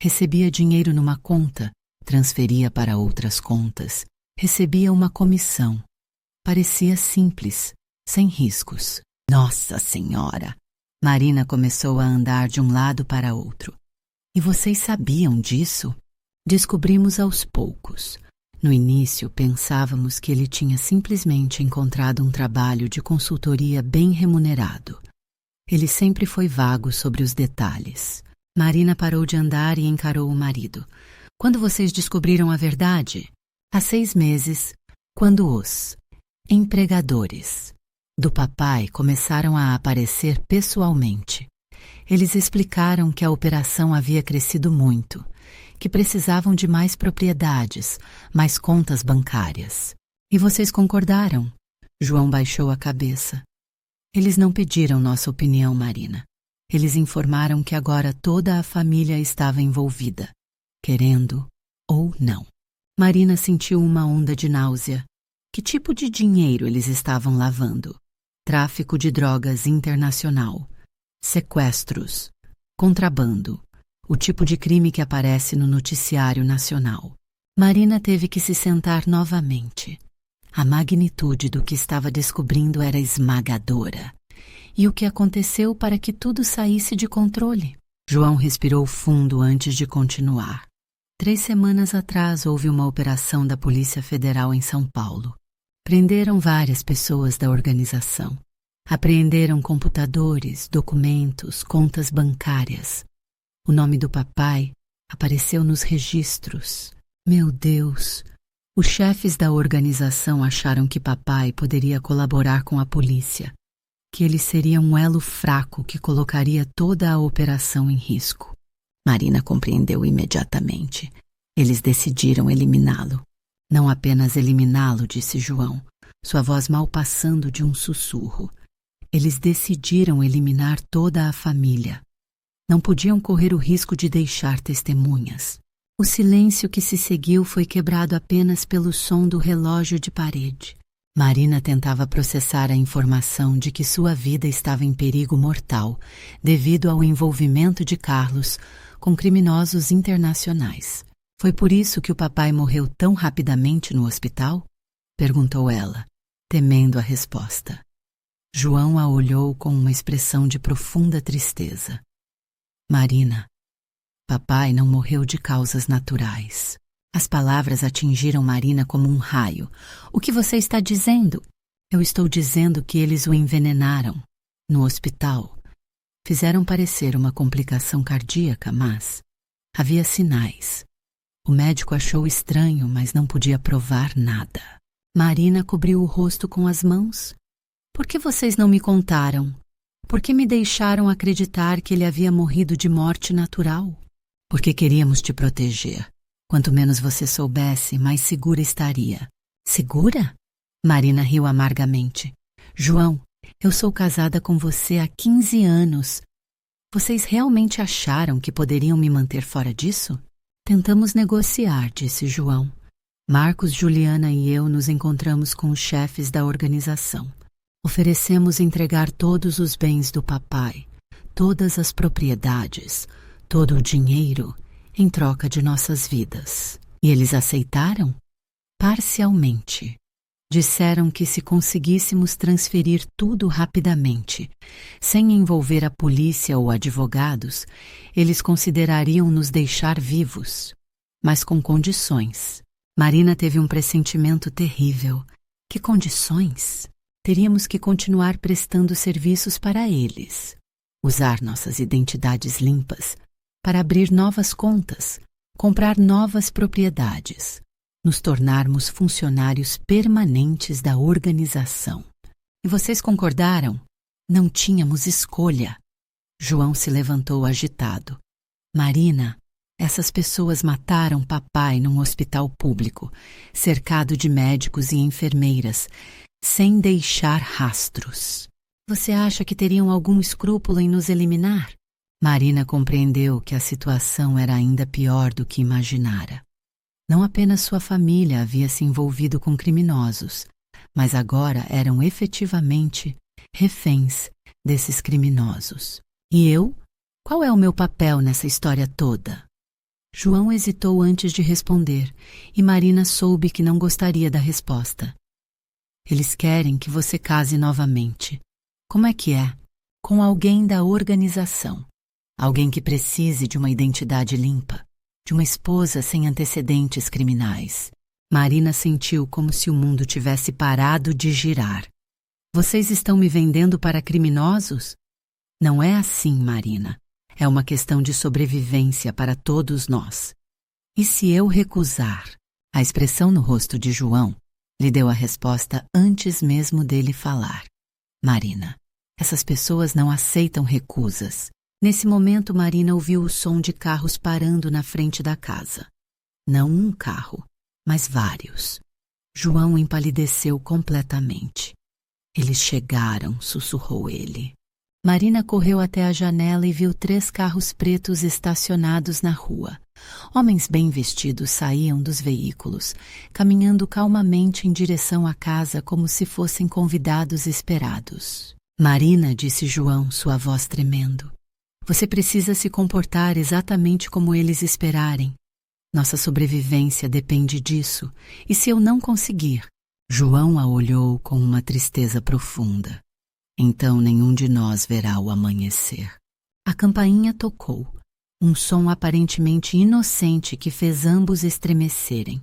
Recebia dinheiro numa conta, transferia para outras contas, recebia uma comissão. Parecia simples, sem riscos." "Nossa Senhora!" Marina começou a andar de um lado para outro. "E vocês sabiam disso?" "Descobrimos aos poucos. No início, pensávamos que ele tinha simplesmente encontrado um trabalho de consultoria bem remunerado. Ele sempre foi vago sobre os detalhes." Marina parou de andar e encarou o marido. "Quando vocês descobriram a verdade?" "Há 6 meses, quando os empregadores do papai começaram a aparecer pessoalmente. Eles explicaram que a operação havia crescido muito, que precisavam de mais propriedades, mais contas bancárias. E vocês concordaram? João baixou a cabeça. Eles não pediram nossa opinião, Marina. Eles informaram que agora toda a família estava envolvida, querendo ou não. Marina sentiu uma onda de náusea. Que tipo de dinheiro eles estavam lavando? Tráfico de drogas internacional, sequestros, contrabando, o tipo de crime que aparece no noticiário nacional. Marina teve que se sentar novamente. A magnitude do que estava descobrindo era esmagadora. E o que aconteceu para que tudo saísse de controle? João respirou fundo antes de continuar. 3 semanas atrás houve uma operação da Polícia Federal em São Paulo. Prenderam várias pessoas da organização. Apreenderam computadores, documentos, contas bancárias. O nome do papai apareceu nos registros. Meu Deus! Os chefes da organização acharam que papai poderia colaborar com a polícia, que ele seria um elo fraco que colocaria toda a operação em risco. Marina compreendeu imediatamente. Eles decidiram eliminá-lo. Não apenas eliminá-lo, disse João, sua voz mal passando de um sussurro. Eles decidiram eliminar toda a família. Não podiam correr o risco de deixar testemunhas. O silêncio que se seguiu foi quebrado apenas pelo som do relógio de parede. Marina tentava processar a informação de que sua vida estava em perigo mortal devido ao envolvimento de Carlos com criminosos internacionais. Foi por isso que o papai morreu tão rapidamente no hospital? Perguntou ela, temendo a resposta. João a olhou com uma expressão de profunda tristeza. Marina, papai não morreu de causas naturais. As palavras atingiram Marina como um raio. O que você está dizendo? Eu estou dizendo que eles o envenenaram. No hospital. Fizeram parecer uma complicação cardíaca, mas havia sinais. O médico achou estranho, mas não podia provar nada. Marina cobriu o rosto com as mãos. Por que vocês não me contaram? Por que me deixaram acreditar que ele havia morrido de morte natural? Porque queríamos te proteger. Quanto menos você soubesse, mais segura estaria. Segura? Marina riu amargamente. João, eu sou casada com você há 15 anos. Vocês realmente acharam que poderiam me manter fora disso? Tentamos negociar, disse João. Marcos, Juliana e eu nos encontramos com os chefes da organização. Oferecemos entregar todos os bens do papai, todas as propriedades, todo o dinheiro, em troca de nossas vidas. E eles aceitaram? Parcialmente. Disseram que se conseguíssemos transferir tudo rapidamente, sem envolver a polícia ou advogados, eles considerariam nos deixar vivos, mas com condições. Marina teve um pressentimento terrível. Que condições? Teríamos que continuar prestando serviços para eles, usar nossas identidades limpas para abrir novas contas, comprar novas propriedades, nos tornarmos funcionários permanentes da organização. E vocês concordaram? Não tínhamos escolha. João se levantou agitado. Marina, essas pessoas mataram papai num hospital público, cercado de médicos e enfermeiras, sem deixar rastros. Você acha que teriam algum escrúpulo em nos eliminar? Marina compreendeu que a situação era ainda pior do que imaginara. Não apenas sua família havia se envolvido com criminosos, mas agora eram efetivamente reféns desses criminosos. E eu? Qual é o meu papel nessa história toda? João hesitou antes de responder, e Marina soube que não gostaria da resposta. Eles querem que você case novamente. Como é que é? Com alguém da organização. Alguém que precise de uma identidade limpa, de uma esposa sem antecedentes criminais. Marina sentiu como se o mundo tivesse parado de girar. Vocês estão me vendendo para criminosos? Não é assim, Marina. É uma questão de sobrevivência para todos nós. E se eu recusar? A expressão no rosto de João lhe deu a resposta antes mesmo dele falar. Marina, essas pessoas não aceitam recusas. Nesse momento, Marina ouviu o som de carros parando na frente da casa. Não um carro, mas vários. João empalideceu completamente. Eles chegaram, sussurrou ele. Marina correu até a janela e viu 3 carros pretos estacionados na rua. Homens bem vestidos saíam dos veículos, caminhando calmamente em direção à casa como se fossem convidados esperados. Marina, disse João, sua voz tremendo. Você precisa se comportar exatamente como eles esperarem. Nossa sobrevivência depende disso, e se eu não conseguir? João a olhou com uma tristeza profunda. Então nenhum de nós verá o amanhecer. A campainha tocou, um som aparentemente inocente que fez ambos estremecerem.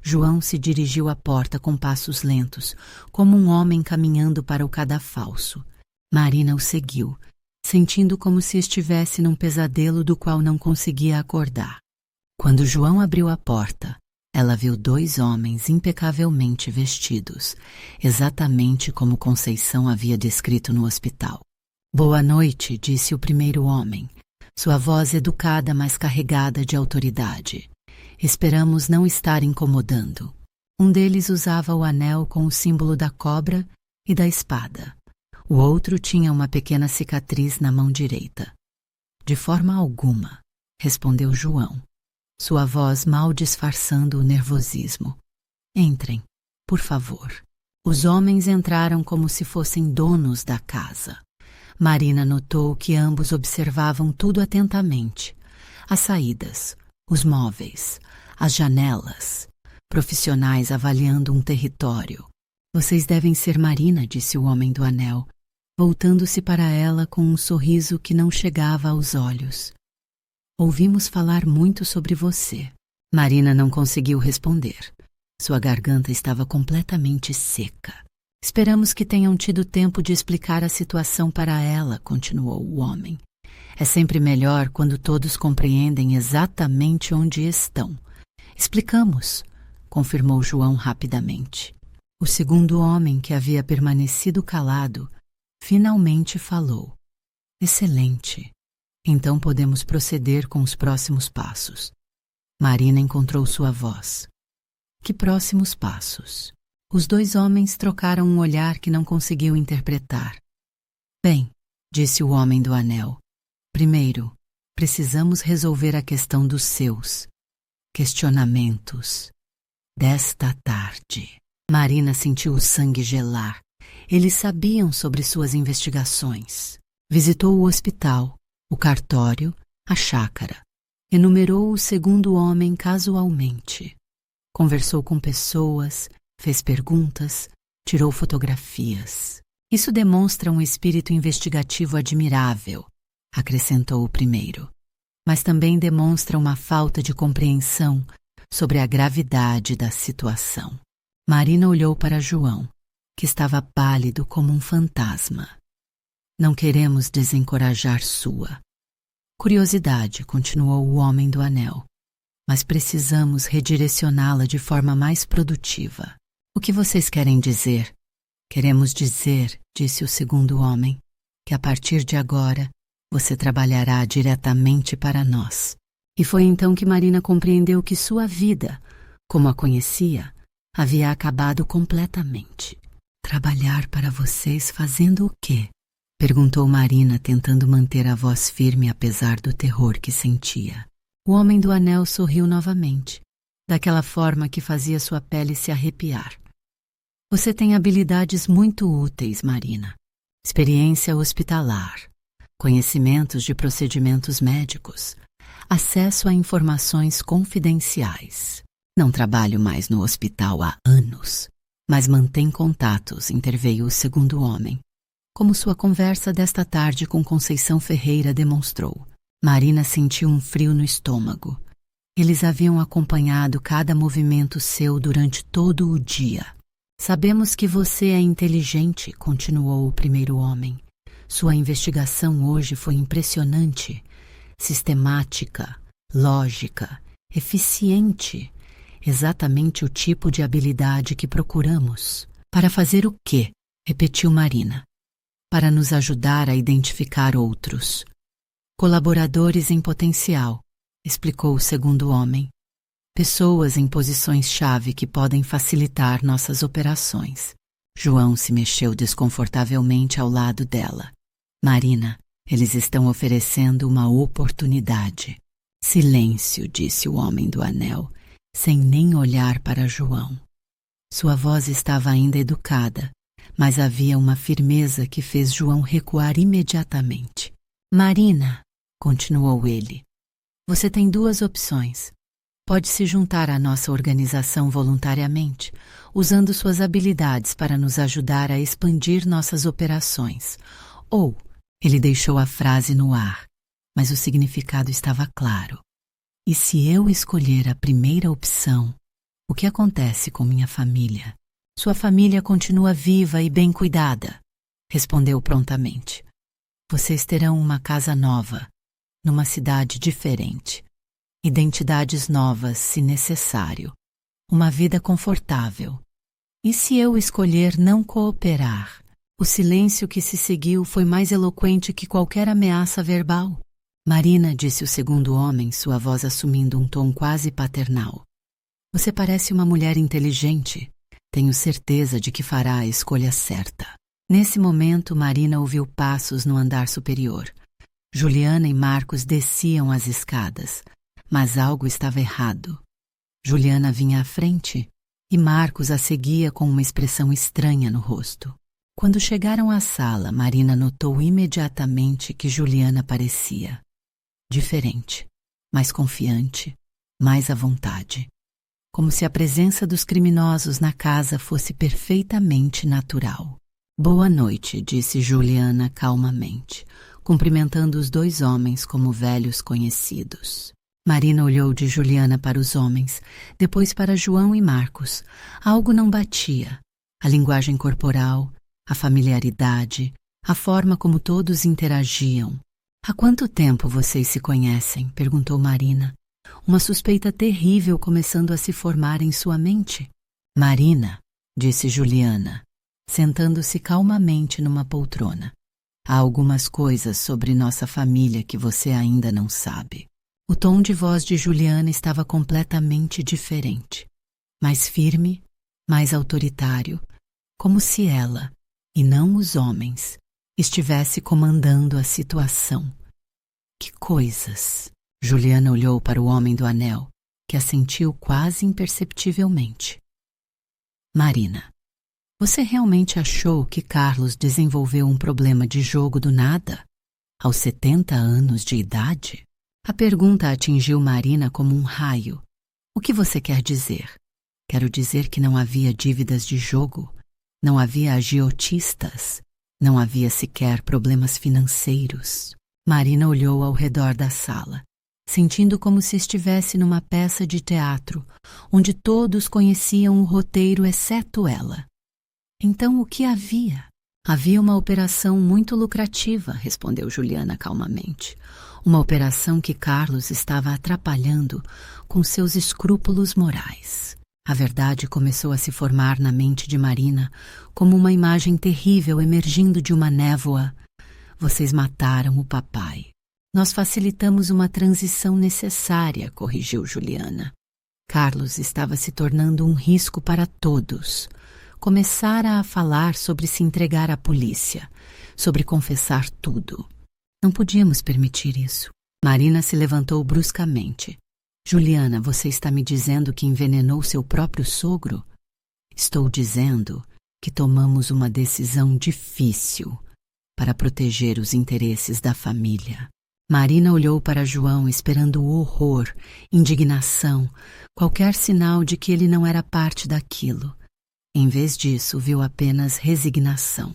João se dirigiu à porta com passos lentos, como um homem caminhando para o cadafalso. Marina o seguiu, sentindo como se estivesse num pesadelo do qual não conseguia acordar. Quando João abriu a porta, ela viu 2 homens impecavelmente vestidos, exatamente como Conceição havia descrito no hospital. Boa noite, disse o primeiro homem, sua voz educada, mas carregada de autoridade. Esperamos não estar incomodando. Um deles usava o anel com o símbolo da cobra e da espada. O outro tinha uma pequena cicatriz na mão direita. De forma alguma, respondeu João, sua voz mal disfarçando o nervosismo. Entrem, por favor. Os homens entraram como se fossem donos da casa. Marina notou que ambos observavam tudo atentamente. As saídas, os móveis, as janelas. Profissionais avaliando um território. Vocês devem ser Marina, disse o homem do anel, voltando-se para ela com um sorriso que não chegava aos olhos. Ouvimos falar muito sobre você. Marina não conseguiu responder. Sua garganta estava completamente seca. Esperamos que tenham tido tempo de explicar a situação para ela, continuou o homem. É sempre melhor quando todos compreendem exatamente onde estão. Explicamos, confirmou João rapidamente. O segundo homem, que havia permanecido calado, finalmente falou. Excelente. Então podemos proceder com os próximos passos. Marina encontrou sua voz. Que próximos passos? Os 2 homens trocaram um olhar que não conseguiu interpretar. Bem, disse o homem do anel. Primeiro, precisamos resolver a questão dos seus questionamentos. Desta tarde. Marina sentiu o sangue gelar. Eles sabiam sobre suas investigações. Visitou o hospital, o cartório, a chácara. Enumerou o segundo homem casualmente. Conversou com pessoas, fez perguntas, tirou fotografias. Isso demonstra um espírito investigativo admirável, acrescentou o primeiro. Mas também demonstra uma falta de compreensão sobre a gravidade da situação. Marina olhou para João, que estava pálido como um fantasma. Não queremos desencorajar sua curiosidade, continuou o homem do anel, mas precisamos redirecioná-la de forma mais produtiva. O que vocês querem dizer? Queremos dizer, disse o segundo homem, que a partir de agora você trabalhará diretamente para nós. E foi então que Marina compreendeu que sua vida, como a conhecia, havia acabado completamente. Trabalhar para vocês fazendo o quê? Perguntou Marina, tentando manter a voz firme apesar do terror que sentia. O homem do anel sorriu novamente, daquela forma que fazia sua pele se arrepiar. Você tem habilidades muito úteis, Marina. Experiência hospitalar, conhecimentos de procedimentos médicos, acesso a informações confidenciais. Não trabalho mais no hospital há anos, mas mantém contatos, interveio o segundo homem. Como sua conversa desta tarde com Conceição Ferreira demonstrou. Marina sentiu um frio no estômago. Eles haviam acompanhado cada movimento seu durante todo o dia. Sabemos que você é inteligente, continuou o primeiro homem. Sua investigação hoje foi impressionante, sistemática, lógica, eficiente. Exatamente o tipo de habilidade que procuramos. Para fazer o quê? Repetiu Marina. Para nos ajudar a identificar outros. Colaboradores em potencial, explicou o segundo homem. Pessoas em posições-chave que podem facilitar nossas operações. João se mexeu desconfortavelmente ao lado dela. Marina, eles estão oferecendo uma oportunidade. Silêncio, disse o homem do anel, sem nem olhar para João. Sua voz estava ainda educada, mas havia uma firmeza que fez João recuar imediatamente. Marina, continuou ele, você tem duas opções. Pode se juntar à nossa organização voluntariamente, usando suas habilidades para nos ajudar a expandir nossas operações. Ou, ele deixou a frase no ar, mas o significado estava claro. E se eu escolher a primeira opção, o que acontece com minha família? Sua família continua viva e bem cuidada, respondeu prontamente. Vocês terão uma casa nova, numa cidade diferente. Identidades novas, se necessário. Uma vida confortável. E se eu escolher não cooperar? O silêncio que se seguiu foi mais eloquente que qualquer ameaça verbal. Marina, disse o segundo homem, sua voz assumindo um tom quase paternal. Você parece uma mulher inteligente. Tenho certeza de que fará a escolha certa. Nesse momento, Marina ouviu passos no andar superior. Juliana e Marcos desciam as escadas, mas algo estava errado. Juliana vinha à frente e Marcos a seguia com uma expressão estranha no rosto. Quando chegaram à sala, Marina notou imediatamente que Juliana parecia diferente, mais confiante, mais à vontade. Como se a presença dos criminosos na casa fosse perfeitamente natural. Boa noite, disse Juliana calmamente, cumprimentando os dois homens como velhos conhecidos. Marina olhou de Juliana para os homens, depois para João e Marcos. Algo não batia. A linguagem corporal, a familiaridade, a forma como todos interagiam. Há quanto tempo vocês se conhecem? Perguntou Marina. Uma suspeita terrível começando a se formar em sua mente. Marina, disse Juliana, sentando-se calmamente numa poltrona. Há algumas coisas sobre nossa família que você ainda não sabe. O tom de voz de Juliana estava completamente diferente. Mais firme, mais autoritário, como se ela, e não os homens, estivesse comandando a situação. Que coisas! Juliana olhou para o homem do anel, que assentiu quase imperceptivelmente. Marina, você realmente achou que Carlos desenvolveu um problema de jogo do nada, aos 70 anos de idade? A pergunta atingiu Marina como um raio. O que você quer dizer? Quero dizer que não havia dívidas de jogo, não havia agiotistas, não havia sequer problemas financeiros. Marina olhou ao redor da sala, sentindo como se estivesse numa peça de teatro, onde todos conheciam o roteiro exceto ela. Então o que havia? Havia uma operação muito lucrativa, respondeu Juliana calmamente. Uma operação que Carlos estava atrapalhando com seus escrúpulos morais. A verdade começou a se formar na mente de Marina como uma imagem terrível emergindo de uma névoa. Vocês mataram o papai. Nós facilitamos uma transição necessária, corrigiu Juliana. Carlos estava se tornando um risco para todos. Começara a falar sobre se entregar à polícia, sobre confessar tudo. Não podíamos permitir isso. Marina se levantou bruscamente. Juliana, você está me dizendo que envenenou seu próprio sogro? Estou dizendo que tomamos uma decisão difícil para proteger os interesses da família. Marina olhou para João esperando horror, indignação, qualquer sinal de que ele não era parte daquilo. Em vez disso, viu apenas resignação.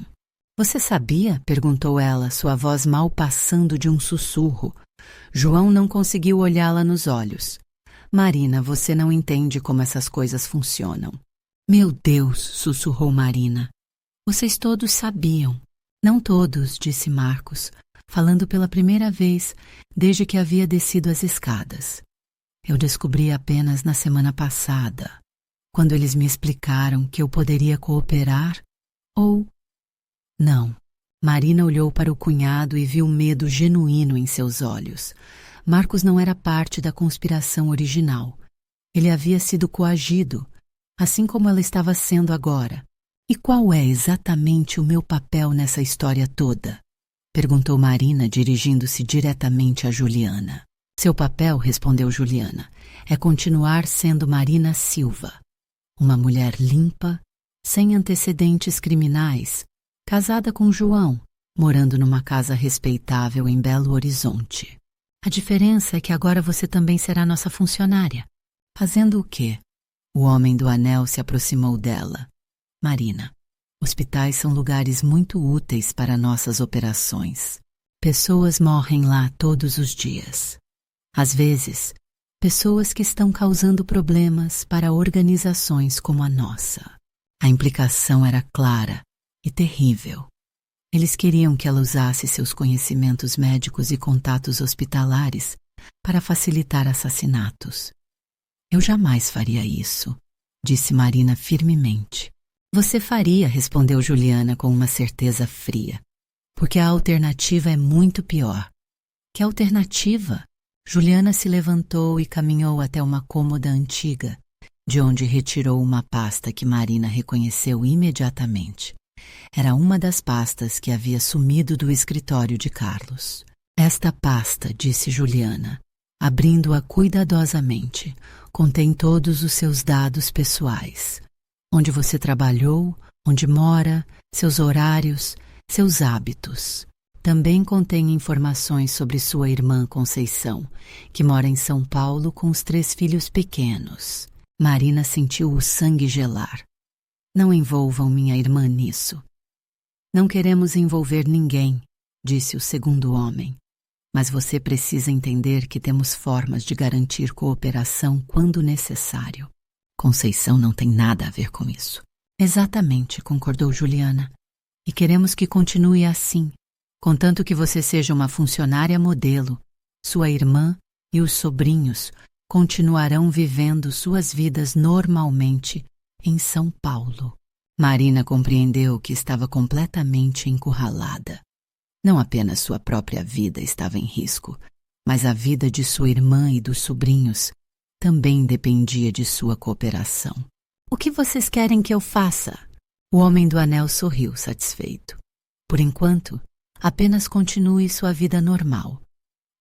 Você sabia? Perguntou ela, sua voz mal passando de um sussurro. João não conseguiu olhá-la nos olhos. Marina, você não entende como essas coisas funcionam. Meu Deus, sussurrou Marina. Vocês todos sabiam. Não todos, disse Marcos, falando pela primeira vez desde que havia descido as escadas. Eu descobri apenas na semana passada, quando eles me explicaram que eu poderia cooperar ou... Não. Marina olhou para o cunhado e viu medo genuíno em seus olhos. Marcos não era parte da conspiração original. Ele havia sido coagido, assim como ela estava sendo agora. E qual é exatamente o meu papel nessa história toda? Perguntou Marina, dirigindo-se diretamente a Juliana. Seu papel, respondeu Juliana, é continuar sendo Marina Silva, uma mulher limpa, sem antecedentes criminais, casada com João, morando numa casa respeitável em Belo Horizonte. A diferença é que agora você também será nossa funcionária. Fazendo o quê? O homem do anel se aproximou dela. Marina, hospitais são lugares muito úteis para nossas operações. Pessoas morrem lá todos os dias. Às vezes, pessoas que estão causando problemas para organizações como a nossa. A implicação era clara e terrível. Eles queriam que ela usasse seus conhecimentos médicos e contatos hospitalares para facilitar assassinatos. Eu jamais faria isso, disse Marina firmemente. Você faria, respondeu Juliana com uma certeza fria, porque a alternativa é muito pior. Que alternativa? Juliana se levantou e caminhou até uma cômoda antiga, de onde retirou uma pasta que Marina reconheceu imediatamente. Era uma das pastas que havia sumido do escritório de Carlos. Esta pasta, disse Juliana, abrindo-a cuidadosamente, contém todos os seus dados pessoais. Onde você trabalhou, onde mora, seus horários, seus hábitos. Também contém informações sobre sua irmã Conceição, que mora em São Paulo com os 3 filhos pequenos. Marina sentiu o sangue gelar. Não envolvam minha irmã nisso. Não queremos envolver ninguém, disse o segundo homem. Mas você precisa entender que temos formas de garantir cooperação quando necessário. Conceição não tem nada a ver com isso. Exatamente, concordou Juliana. E queremos que continue assim, contanto que você seja uma funcionária modelo. Sua irmã e os sobrinhos continuarão vivendo suas vidas normalmente em São Paulo. Marina compreendeu que estava completamente encurralada. Não apenas sua própria vida estava em risco, mas a vida de sua irmã e dos sobrinhos também dependia de sua cooperação. O que vocês querem que eu faça? O homem do anel sorriu satisfeito. Por enquanto, apenas continue sua vida normal.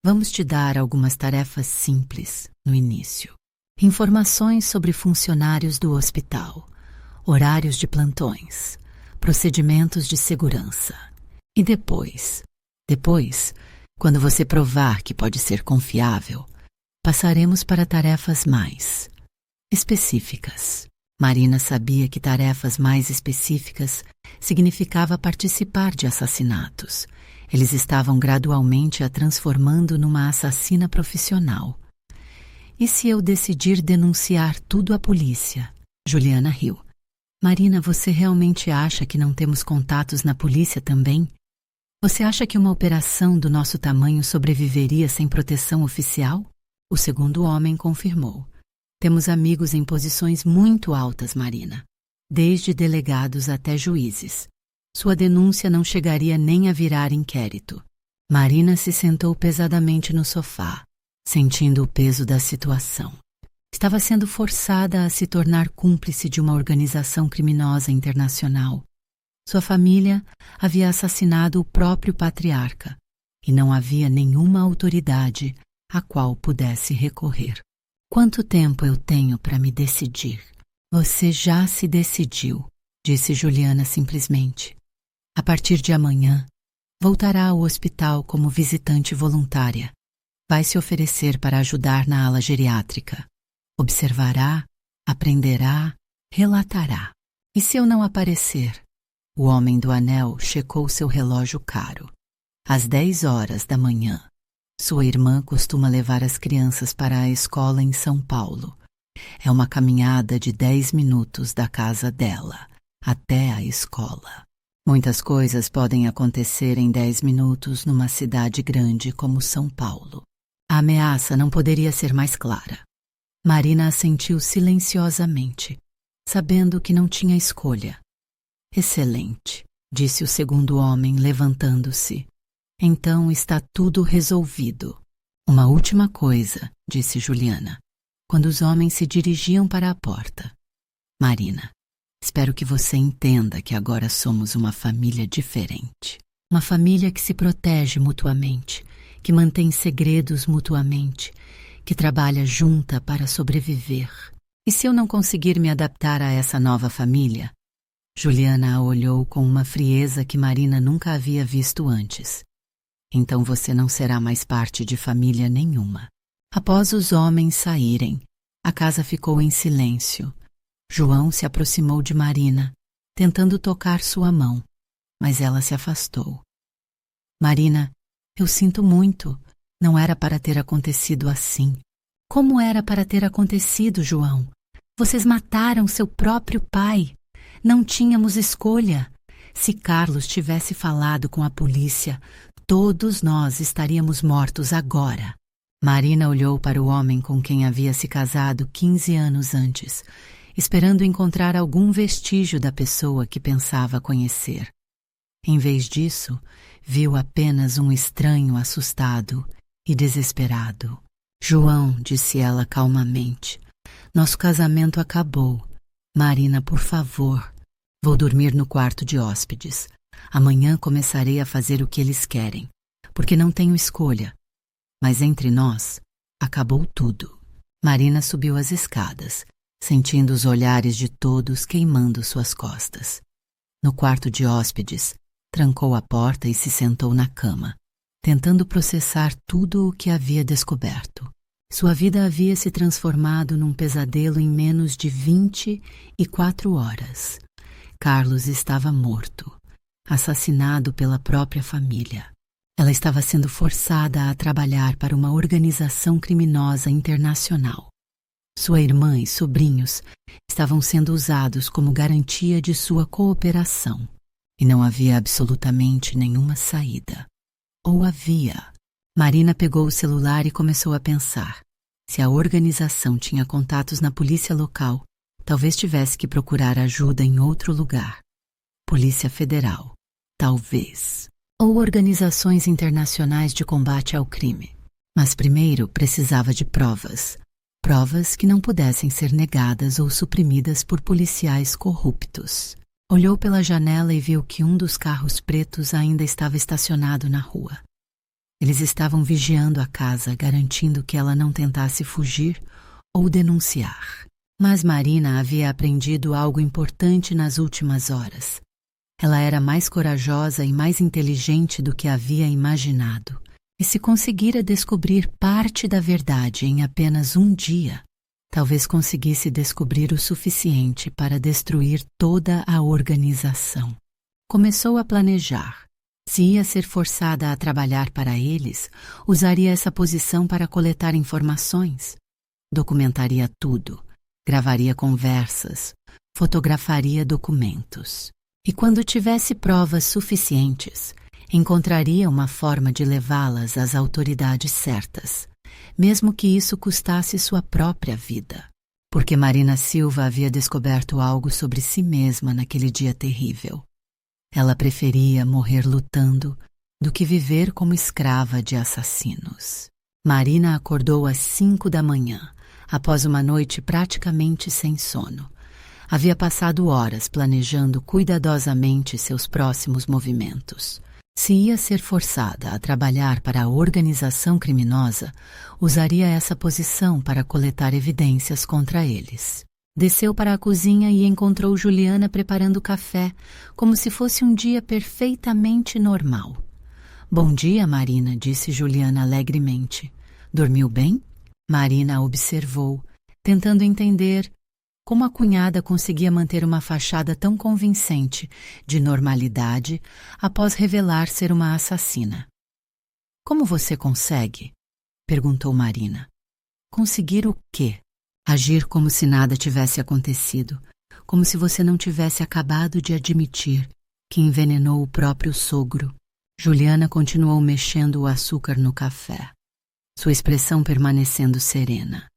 Vamos te dar algumas tarefas simples no início. Informações sobre funcionários do hospital, horários de plantões, procedimentos de segurança. E depois, quando você provar que pode ser confiável, passaremos para tarefas mais específicas. Marina sabia que tarefas mais específicas significava participar de assassinatos. Eles estavam gradualmente a transformando numa assassina profissional. E se eu decidir denunciar tudo à polícia? Juliana riu. Marina, você realmente acha que não temos contatos na polícia também? Você acha que uma operação do nosso tamanho sobreviveria sem proteção oficial? O segundo homem confirmou. Temos amigos em posições muito altas, Marina, desde delegados até juízes. Sua denúncia não chegaria nem a virar inquérito. Marina se sentou pesadamente no sofá, sentindo o peso da situação. Estava sendo forçada a se tornar cúmplice de uma organização criminosa internacional. Sua família havia assassinado o próprio patriarca e não havia nenhuma autoridade a qual pudesse recorrer. Quanto tempo eu tenho para me decidir? Você já se decidiu, disse Juliana simplesmente. A partir de amanhã, voltará ao hospital como visitante voluntária. Vai se oferecer para ajudar na ala geriátrica. Observará, aprenderá, relatará. E se eu não aparecer? O homem do anel checou seu relógio caro. Às 10 horas da manhã. Sua irmã costuma levar as crianças para a escola em São Paulo. É uma caminhada de 10 minutos da casa dela até a escola. Muitas coisas podem acontecer em 10 minutos numa cidade grande como São Paulo. A ameaça não poderia ser mais clara. Marina assentiu silenciosamente, sabendo que não tinha escolha. Excelente, disse o segundo homem, levantando-se. Então está tudo resolvido. Uma última coisa, disse Juliana. quando os homens se dirigiam para a porta. Marina, espero que você entenda que agora somos uma família diferente. Uma família que se protege mutuamente, que mantém segredos mutuamente, que trabalha junta para sobreviver. E se eu não conseguir me adaptar a essa nova família? Juliana a olhou com uma frieza que Marina nunca havia visto antes. Então você não será mais parte de família nenhuma. Após os homens saírem, a casa ficou em silêncio. João se aproximou de Marina, tentando tocar sua mão, mas ela se afastou. Marina, eu sinto muito. Não era para ter acontecido assim. Como era para ter acontecido, João? Vocês mataram seu próprio pai. Não tínhamos escolha. Se Carlos tivesse falado com a polícia, todos nós estaríamos mortos agora. Marina olhou para o homem com quem havia se casado 15 anos antes, esperando encontrar algum vestígio da pessoa que pensava conhecer. Em vez disso, viu apenas um estranho assustado e desesperado. João, disse ela calmamente, nosso casamento acabou. Marina, por favor, vou dormir no quarto de hóspedes. Amanhã começarei a fazer o que eles querem, porque não tenho escolha. Mas entre nós, acabou tudo. Marina subiu as escadas, sentindo os olhares de todos queimando suas costas. No quarto de hóspedes, trancou a porta e se sentou na cama, tentando processar tudo o que havia descoberto. Sua vida havia se transformado num pesadelo em menos de 24 horas. Carlos estava morto, assassinado pela própria família. Ela estava sendo forçada a trabalhar para uma organização criminosa internacional. Sua irmã e sobrinhos estavam sendo usados como garantia de sua cooperação. E não havia absolutamente nenhuma saída. Ou havia? Marina pegou o celular e começou a pensar. Se a organização tinha contatos na polícia local, talvez tivesse que procurar ajuda em outro lugar. Polícia Federal. Talvez. Ou organizações internacionais de combate ao crime. Mas primeiro precisava de provas. Provas que não pudessem ser negadas ou suprimidas por policiais corruptos. Olhou pela janela e viu que um dos carros pretos ainda estava estacionado na rua. Eles estavam vigiando a casa, garantindo que ela não tentasse fugir ou denunciar. Mas Marina havia aprendido algo importante nas últimas horas. Ela era mais corajosa e mais inteligente do que havia imaginado. E se conseguira descobrir parte da verdade em apenas um dia, talvez conseguisse descobrir o suficiente para destruir toda a organização. Começou a planejar. Se ia ser forçada a trabalhar para eles, usaria essa posição para coletar informações. Documentaria tudo, gravaria conversas, fotografaria documentos. E quando tivesse provas suficientes, encontraria uma forma de levá-las às autoridades certas, mesmo que isso custasse sua própria vida. Porque Marina Silva havia descoberto algo sobre si mesma naquele dia terrível. Ela preferia morrer lutando do que viver como escrava de assassinos. Marina acordou às 5 da manhã, após uma noite praticamente sem sono. Havia passado horas planejando cuidadosamente seus próximos movimentos. Se ia ser forçada a trabalhar para a organização criminosa, usaria essa posição para coletar evidências contra eles. Desceu para a cozinha e encontrou Juliana preparando café, como se fosse um dia perfeitamente normal. Bom dia, Marina, disse Juliana alegremente. Dormiu bem? Marina observou, tentando entender como a cunhada conseguia manter uma fachada tão convincente de normalidade após revelar ser uma assassina. Como você consegue? Perguntou Marina. Conseguir o quê? Agir como se nada tivesse acontecido, como se você não tivesse acabado de admitir que envenenou o próprio sogro. Juliana continuou mexendo o açúcar no café, sua expressão permanecendo serena.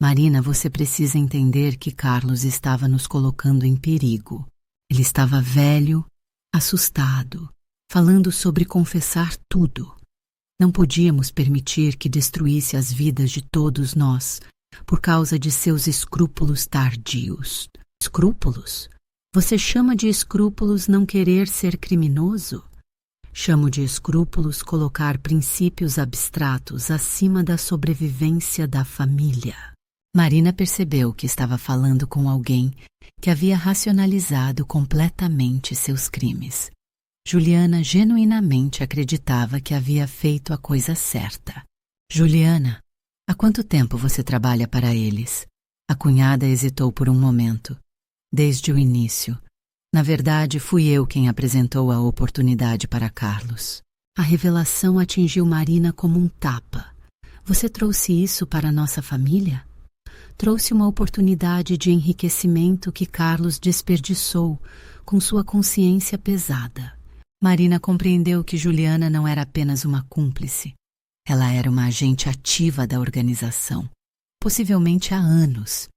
Marina, você precisa entender que Carlos estava nos colocando em perigo. Ele estava velho, assustado, falando sobre confessar tudo. Não podíamos permitir que destruísse as vidas de todos nós, por causa de seus escrúpulos tardios. Escrúpulos? Você chama de escrúpulos não querer ser criminoso? Chamo de escrúpulos colocar princípios abstratos acima da sobrevivência da família. Marina percebeu que estava falando com alguém que havia racionalizado completamente seus crimes. Juliana genuinamente acreditava que havia feito a coisa certa. Juliana, há quanto tempo você trabalha para eles? A cunhada hesitou por um momento. Desde o início. Na verdade, fui eu quem apresentou a oportunidade para Carlos. A revelação atingiu Marina como um tapa. Você trouxe isso para nossa família? Trouxe uma oportunidade de enriquecimento que Carlos desperdiçou com sua consciência pesada. Marina compreendeu que Juliana não era apenas uma cúmplice. Ela era uma agente ativa da organização, possivelmente há anos.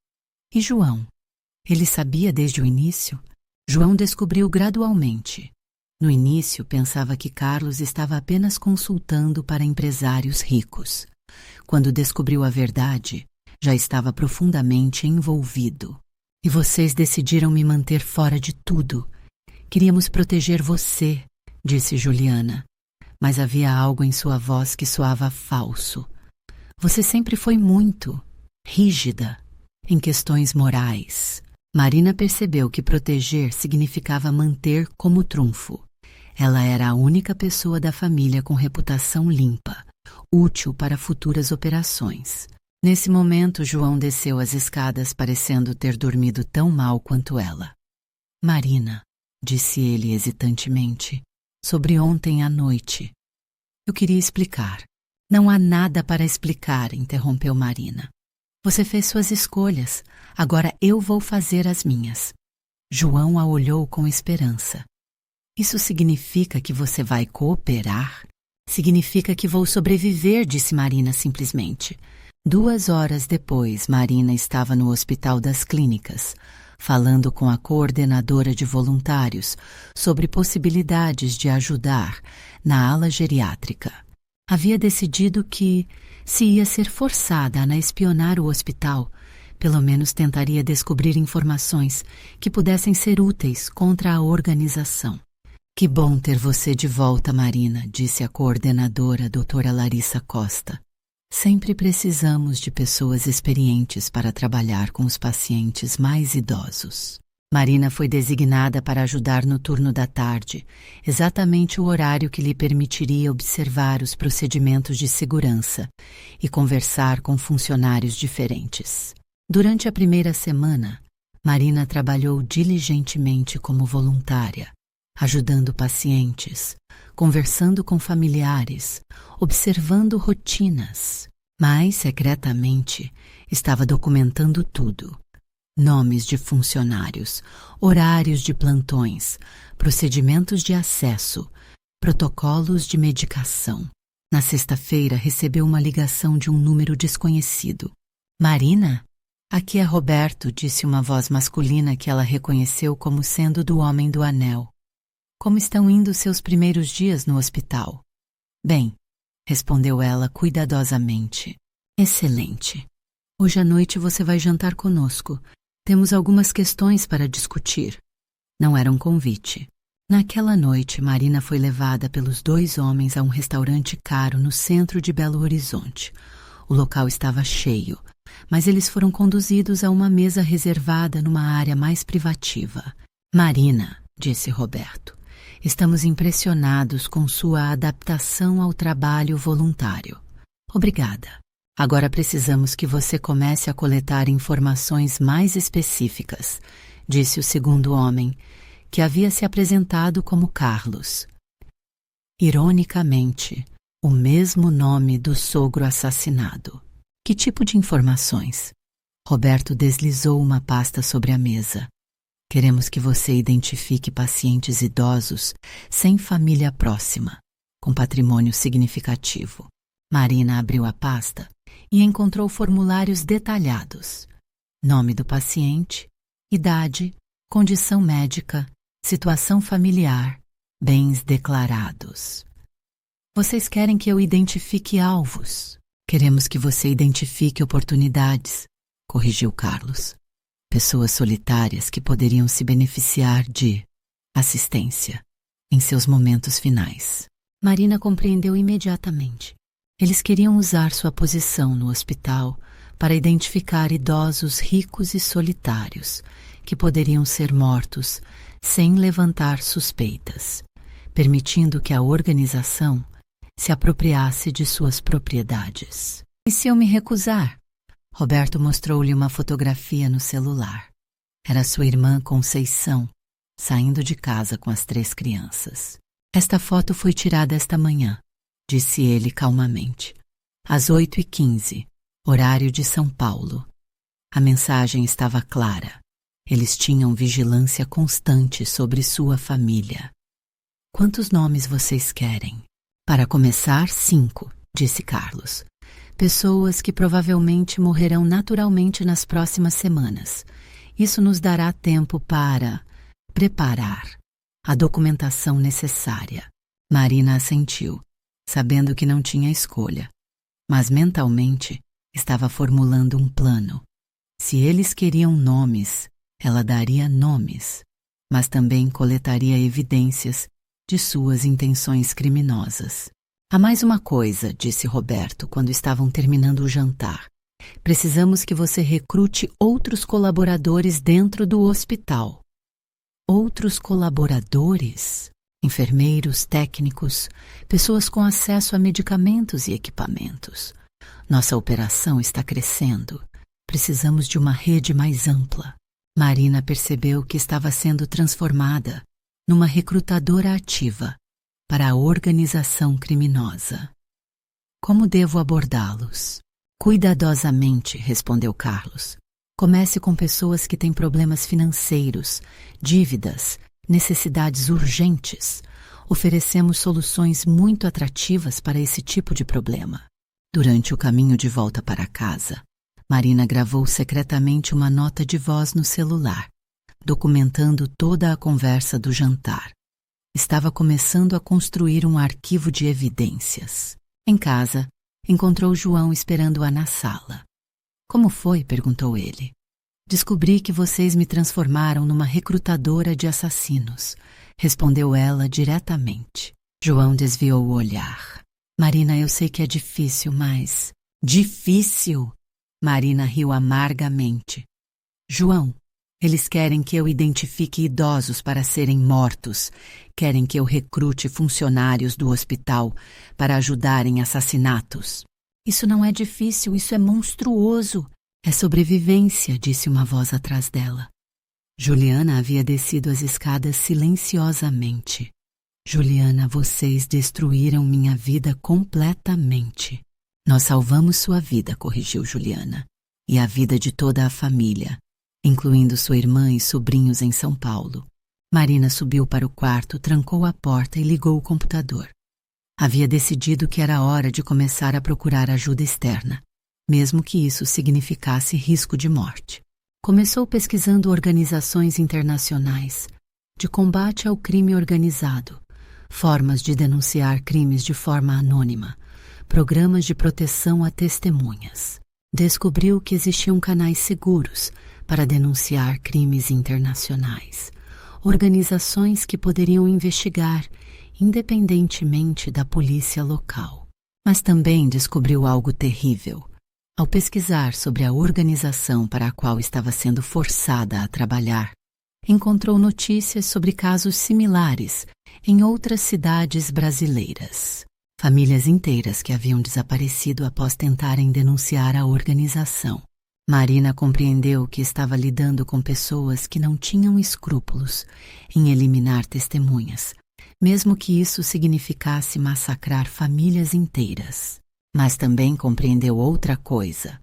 E João? Ele sabia desde o início? João descobriu gradualmente. No início, pensava que Carlos estava apenas consultando para empresários ricos. Quando descobriu a verdade, já estava profundamente envolvido. E vocês decidiram me manter fora de tudo. Queríamos proteger você, disse Juliana. Mas havia algo em sua voz que soava falso. Você sempre foi muito rígida em questões morais. Marina percebeu que proteger significava manter como trunfo. Ela era a única pessoa da família com reputação limpa, útil para futuras operações. Nesse momento, João desceu as escadas parecendo ter dormido tão mal quanto ela. Marina, disse ele hesitantemente, sobre ontem à noite. Eu queria explicar. Não há nada para explicar, interrompeu Marina. Você fez suas escolhas, agora eu vou fazer as minhas. João a olhou com esperança. Isso significa que você vai cooperar? Significa que vou sobreviver, disse Marina simplesmente. 2 horas depois, Marina estava no Hospital das Clínicas, falando com a coordenadora de voluntários sobre possibilidades de ajudar na ala geriátrica. Havia decidido que, se ia ser forçada a espionar o hospital, pelo menos tentaria descobrir informações que pudessem ser úteis contra a organização. Que bom ter você de volta, Marina, disse a coordenadora, doutora Larissa Costa. Sempre precisamos de pessoas experientes para trabalhar com os pacientes mais idosos. Marina foi designada para ajudar no turno da tarde, exatamente o horário que lhe permitiria observar os procedimentos de segurança e conversar com funcionários diferentes. Durante a primeira semana, Marina trabalhou diligentemente como voluntária, ajudando pacientes, conversando com familiares, observando rotinas, mas, secretamente, estava documentando tudo. Nomes de funcionários, horários de plantões, procedimentos de acesso, protocolos de medicação. Na sexta-feira, recebeu uma ligação de um número desconhecido. Marina? Aqui é Roberto, disse uma voz masculina que ela reconheceu como sendo do Homem do Anel. Como estão indo seus primeiros dias no hospital? Bem, respondeu ela cuidadosamente. Excelente. Hoje à noite você vai jantar conosco. Temos algumas questões para discutir. Não era um convite. Naquela noite, Marina foi levada pelos 2 homens a um restaurante caro no centro de Belo Horizonte. O local estava cheio, mas eles foram conduzidos a uma mesa reservada numa área mais privativa. Marina, disse Roberto, estamos impressionados com sua adaptação ao trabalho voluntário. Obrigada. Agora precisamos que você comece a coletar informações mais específicas, disse o segundo homem, que havia se apresentado como Carlos. Ironicamente, o mesmo nome do sogro assassinado. Que tipo de informações? Roberto deslizou uma pasta sobre a mesa. Queremos que você identifique pacientes idosos sem família próxima, com patrimônio significativo. Marina abriu a pasta e encontrou formulários detalhados. Nome do paciente, idade, condição médica, situação familiar, bens declarados. Vocês querem que eu identifique alvos? Queremos que você identifique oportunidades, corrigiu Carlos. Pessoas solitárias que poderiam se beneficiar de assistência em seus momentos finais. Marina compreendeu imediatamente. Eles queriam usar sua posição no hospital para identificar idosos ricos e solitários que poderiam ser mortos sem levantar suspeitas, permitindo que a organização se apropriasse de suas propriedades. E se eu me recusar? Roberto mostrou-lhe uma fotografia no celular. Era sua irmã Conceição, saindo de casa com as 3 crianças. Esta foto foi tirada esta manhã, disse ele calmamente. Às 8h15, horário de São Paulo. A mensagem estava clara. Eles tinham vigilância constante sobre sua família. Quantos nomes vocês querem? Para começar, 5, disse Carlos. Pessoas que provavelmente morrerão naturalmente nas próximas semanas. Isso nos dará tempo para preparar a documentação necessária. Marina assentiu, sabendo que não tinha escolha, mas mentalmente estava formulando um plano. Se eles queriam nomes, ela daria nomes, mas também coletaria evidências de suas intenções criminosas. Há mais uma coisa, disse Roberto quando estavam terminando o jantar. Precisamos que você recrute outros colaboradores dentro do hospital. Outros colaboradores? Enfermeiros, técnicos, pessoas com acesso a medicamentos e equipamentos. Nossa operação está crescendo. Precisamos de uma rede mais ampla. Marina percebeu que estava sendo transformada numa recrutadora ativa para a organização criminosa. Como devo abordá-los? Cuidadosamente, respondeu Carlos. Comece com pessoas que têm problemas financeiros, dívidas, necessidades urgentes. Oferecemos soluções muito atrativas para esse tipo de problema. Durante o caminho de volta para casa, Marina gravou secretamente uma nota de voz no celular, documentando toda a conversa do jantar. Estava começando a construir um arquivo de evidências. Em casa, encontrou João esperando-a na sala. Como foi? Perguntou ele. Descobri que vocês me transformaram numa recrutadora de assassinos, respondeu ela diretamente. João desviou o olhar. Marina, eu sei que é difícil, mas... Difícil? Marina riu amargamente. João, eles querem que eu identifique idosos para serem mortos. Querem que eu recrute funcionários do hospital para ajudar em assassinatos. Isso não é difícil, isso é monstruoso. É sobrevivência, disse uma voz atrás dela. Juliana havia descido as escadas silenciosamente. Juliana, vocês destruíram minha vida completamente. Nós salvamos sua vida, corrigiu Juliana, e a vida de toda a família, incluindo sua irmã e sobrinhos em São Paulo. Marina subiu para o quarto, trancou a porta e ligou o computador. Havia decidido que era hora de começar a procurar ajuda externa, mesmo que isso significasse risco de morte. Começou pesquisando organizações internacionais de combate ao crime organizado, formas de denunciar crimes de forma anônima, programas de proteção a testemunhas. Descobriu que existiam canais seguros para denunciar crimes internacionais, organizações que poderiam investigar independentemente da polícia local. Mas também descobriu algo terrível. Ao pesquisar sobre a organização para a qual estava sendo forçada a trabalhar, encontrou notícias sobre casos similares em outras cidades brasileiras. Famílias inteiras que haviam desaparecido após tentarem denunciar a organização. Marina compreendeu que estava lidando com pessoas que não tinham escrúpulos em eliminar testemunhas, mesmo que isso significasse massacrar famílias inteiras. Mas também compreendeu outra coisa.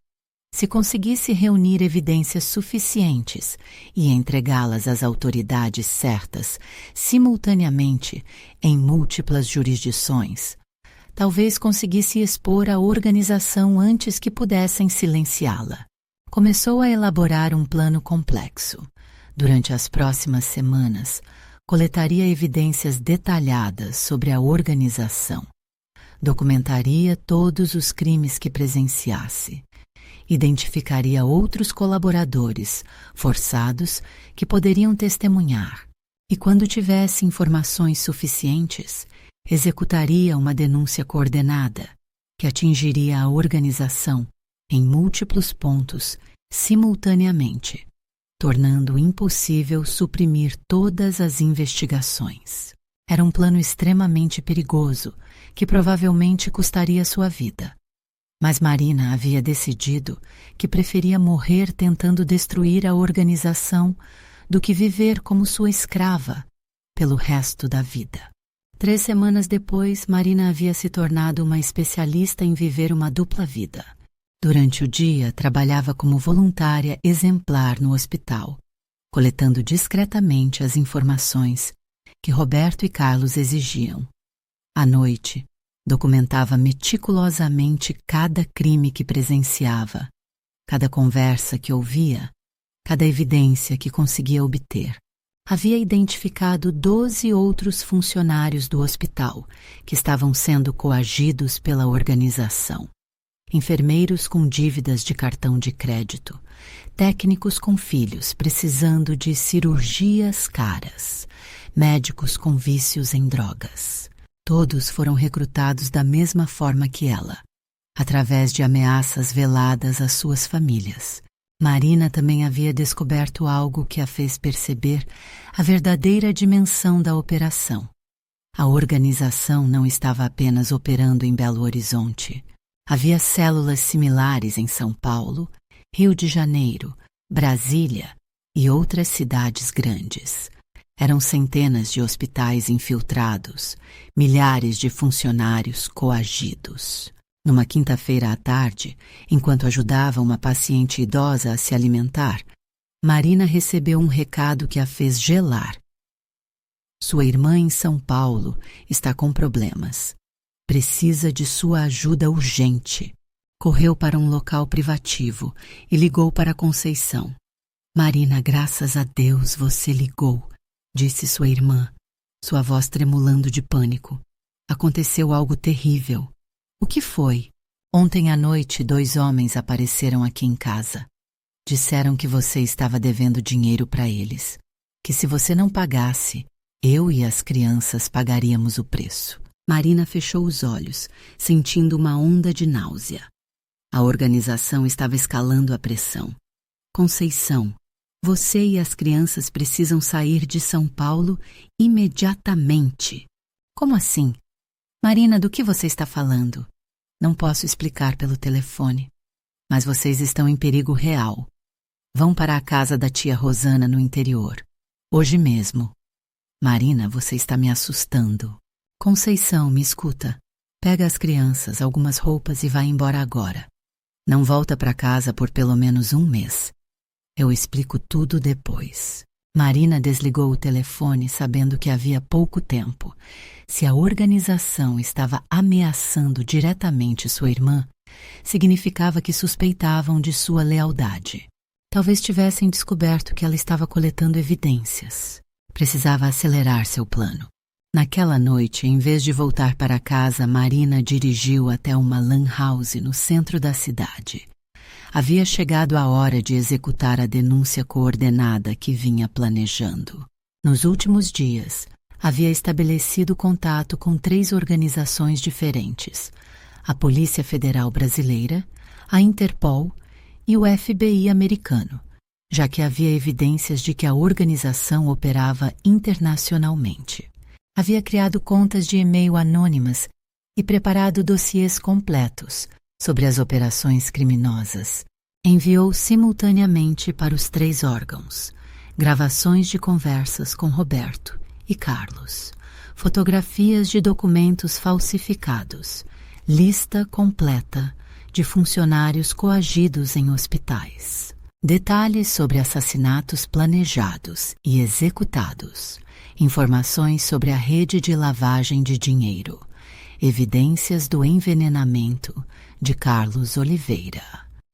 Se conseguisse reunir evidências suficientes e entregá-las às autoridades certas, simultaneamente, em múltiplas jurisdições, talvez conseguisse expor a organização antes que pudessem silenciá-la. Começou a elaborar um plano complexo. Durante as próximas semanas, coletaria evidências detalhadas sobre a organização. Documentaria todos os crimes que presenciasse. Identificaria outros colaboradores forçados que poderiam testemunhar. E quando tivesse informações suficientes, executaria uma denúncia coordenada que atingiria a organização em múltiplos pontos simultaneamente, tornando impossível suprimir todas as investigações. Era um plano extremamente perigoso que provavelmente custaria sua vida. Mas Marina havia decidido que preferia morrer tentando destruir a organização do que viver como sua escrava pelo resto da vida. 3 semanas depois, Marina havia se tornado uma especialista em viver uma dupla vida. Durante o dia, trabalhava como voluntária exemplar no hospital, coletando discretamente as informações que Roberto e Carlos exigiam. À noite, documentava meticulosamente cada crime que presenciava, cada conversa que ouvia, cada evidência que conseguia obter. Havia identificado 12 outros funcionários do hospital que estavam sendo coagidos pela organização. Enfermeiros com dívidas de cartão de crédito, técnicos com filhos precisando de cirurgias caras, médicos com vícios em drogas. Todos foram recrutados da mesma forma que ela, através de ameaças veladas às suas famílias. Marina também havia descoberto algo que a fez perceber a verdadeira dimensão da operação. A organização não estava apenas operando em Belo Horizonte. Havia células similares em São Paulo, Rio de Janeiro, Brasília e outras cidades grandes. Eram centenas de hospitais infiltrados, milhares de funcionários coagidos. Numa quinta-feira à tarde, enquanto ajudava uma paciente idosa a se alimentar, Marina recebeu um recado que a fez gelar. Sua irmã em São Paulo está com problemas. Precisa de sua ajuda urgente. Correu para um local privativo e ligou para Conceição. Marina, graças a Deus você ligou, disse sua irmã, sua voz tremulando de pânico. Aconteceu algo terrível. O que foi? Ontem à noite 2 homens apareceram aqui em casa. Disseram que você estava devendo dinheiro para eles, que se você não pagasse, eu e as crianças pagaríamos o preço. Marina fechou os olhos, sentindo uma onda de náusea. A organização estava escalando a pressão. Conceição, você e as crianças precisam sair de São Paulo imediatamente. Como assim? Marina, do que você está falando? Não posso explicar pelo telefone. Mas vocês estão em perigo real. Vão para a casa da tia Rosana no interior. Hoje mesmo. Marina, você está me assustando. Conceição, me escuta. Pega as crianças, algumas roupas e vai embora agora. Não volta para casa por pelo menos 1 mês. Eu explico tudo depois. Marina desligou o telefone sabendo que havia pouco tempo. Se a organização estava ameaçando diretamente sua irmã, significava que suspeitavam de sua lealdade. Talvez tivessem descoberto que ela estava coletando evidências. Precisava acelerar seu plano. Naquela noite, em vez de voltar para casa, Marina dirigiu até uma lan house no centro da cidade. Havia chegado a hora de executar a denúncia coordenada que vinha planejando. Nos últimos dias, havia estabelecido contato com 3 organizações diferentes: a Polícia Federal Brasileira, a Interpol e o FBI americano, já que havia evidências de que a organização operava internacionalmente. Havia criado contas de e-mail anônimas e preparado dossiês completos sobre as operações criminosas. Enviou simultaneamente para os 3 órgãos gravações de conversas com Roberto e Carlos, fotografias de documentos falsificados, lista completa de funcionários coagidos em hospitais, detalhes sobre assassinatos planejados e executados, informações sobre a rede de lavagem de dinheiro, evidências do envenenamento de Carlos Oliveira.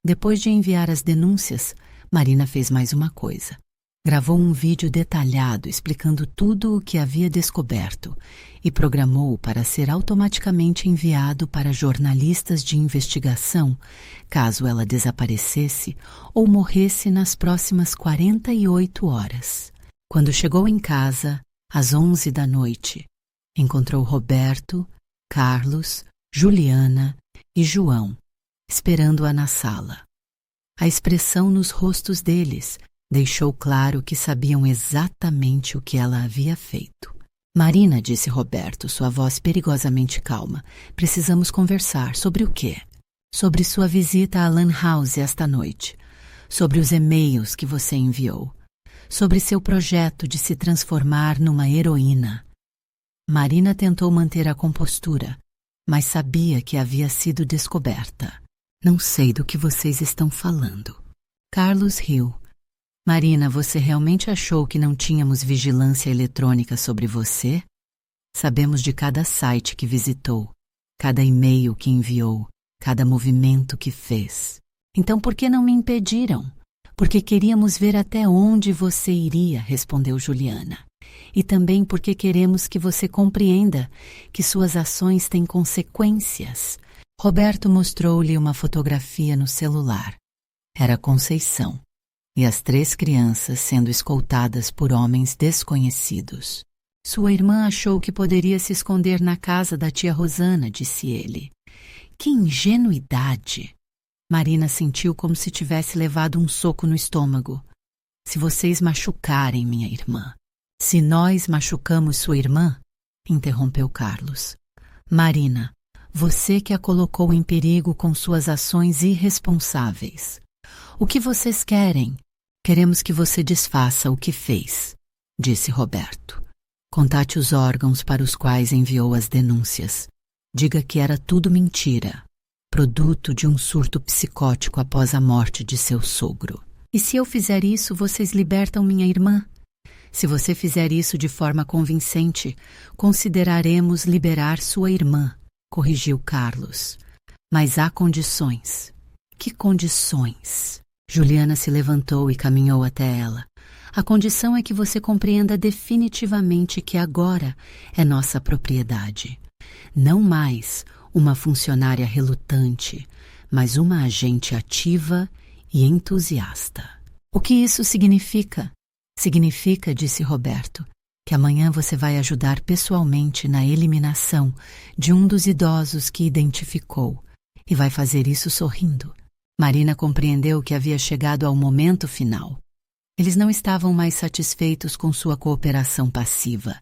Depois de enviar as denúncias, Marina fez mais uma coisa. Gravou um vídeo detalhado explicando tudo o que havia descoberto e programou para ser automaticamente enviado para jornalistas de investigação caso ela desaparecesse ou morresse nas próximas 48 horas. Quando chegou em casa, às 11 da noite, encontrou Roberto, Carlos, Juliana e João, esperando-a na sala. A expressão nos rostos deles deixou claro que sabiam exatamente o que ela havia feito. Marina, disse Roberto, sua voz perigosamente calma, precisamos conversar. Sobre o quê? Sobre sua visita à Lan House esta noite, sobre os e-mails que você enviou, sobre seu projeto de se transformar numa heroína. Marina tentou manter a compostura, mas sabia que havia sido descoberta. Não sei do que vocês estão falando. Carlos riu. Marina, você realmente achou que não tínhamos vigilância eletrônica sobre você? Sabemos de cada site que visitou, cada e-mail que enviou, cada movimento que fez. Então por que não me impediram? Porque queríamos ver até onde você iria, respondeu Juliana. E também porque queremos que você compreenda que suas ações têm consequências. Roberto mostrou-lhe uma fotografia no celular. Era Conceição e as 3 crianças sendo escoltadas por homens desconhecidos. Sua irmã achou que poderia se esconder na casa da tia Rosana, disse ele. Que ingenuidade! Marina sentiu como se tivesse levado um soco no estômago. Se vocês machucarem minha irmã. Se nós machucamos sua irmã, interrompeu Carlos. Marina, você que a colocou em perigo com suas ações irresponsáveis. O que vocês querem? Queremos que você desfaça o que fez, disse Roberto. Contate os órgãos para os quais enviou as denúncias. Diga que era tudo mentira, produto de um surto psicótico após a morte de seu sogro. E se eu fizer isso, vocês libertam minha irmã? Se você fizer isso de forma convincente, consideraremos liberar sua irmã, corrigiu Carlos. Mas há condições. Que condições? Juliana se levantou e caminhou até ela. A condição é que você compreenda definitivamente que agora é nossa propriedade. Não mais uma funcionária relutante, mas uma agente ativa e entusiasta. O que isso significa? Significa, disse Roberto, que amanhã você vai ajudar pessoalmente na eliminação de um dos idosos que identificou e vai fazer isso sorrindo. Marina compreendeu que havia chegado ao momento final. Eles não estavam mais satisfeitos com sua cooperação passiva.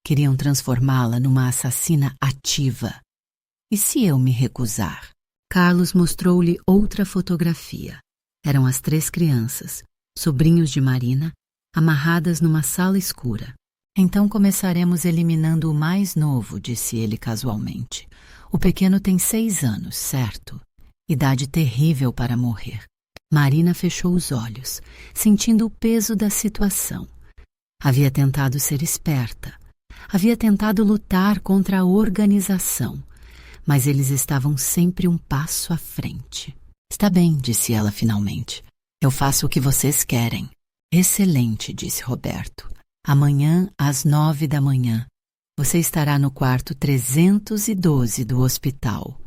Queriam transformá-la numa assassina ativa. E se eu me recusar? Carlos mostrou-lhe outra fotografia. Eram as 3 crianças, sobrinhos de Marina, amarradas numa sala escura. Então começaremos eliminando o mais novo, disse ele casualmente. O pequeno tem 6 anos, certo? Idade terrível para morrer. Marina fechou os olhos, sentindo o peso da situação. Havia tentado ser esperta. Havia tentado lutar contra a organização. Mas eles estavam sempre um passo à frente. Está bem, disse ela finalmente. Eu faço o que vocês querem. Excelente, disse Roberto. Amanhã, às 9 da manhã, você estará no quarto 312 do hospital.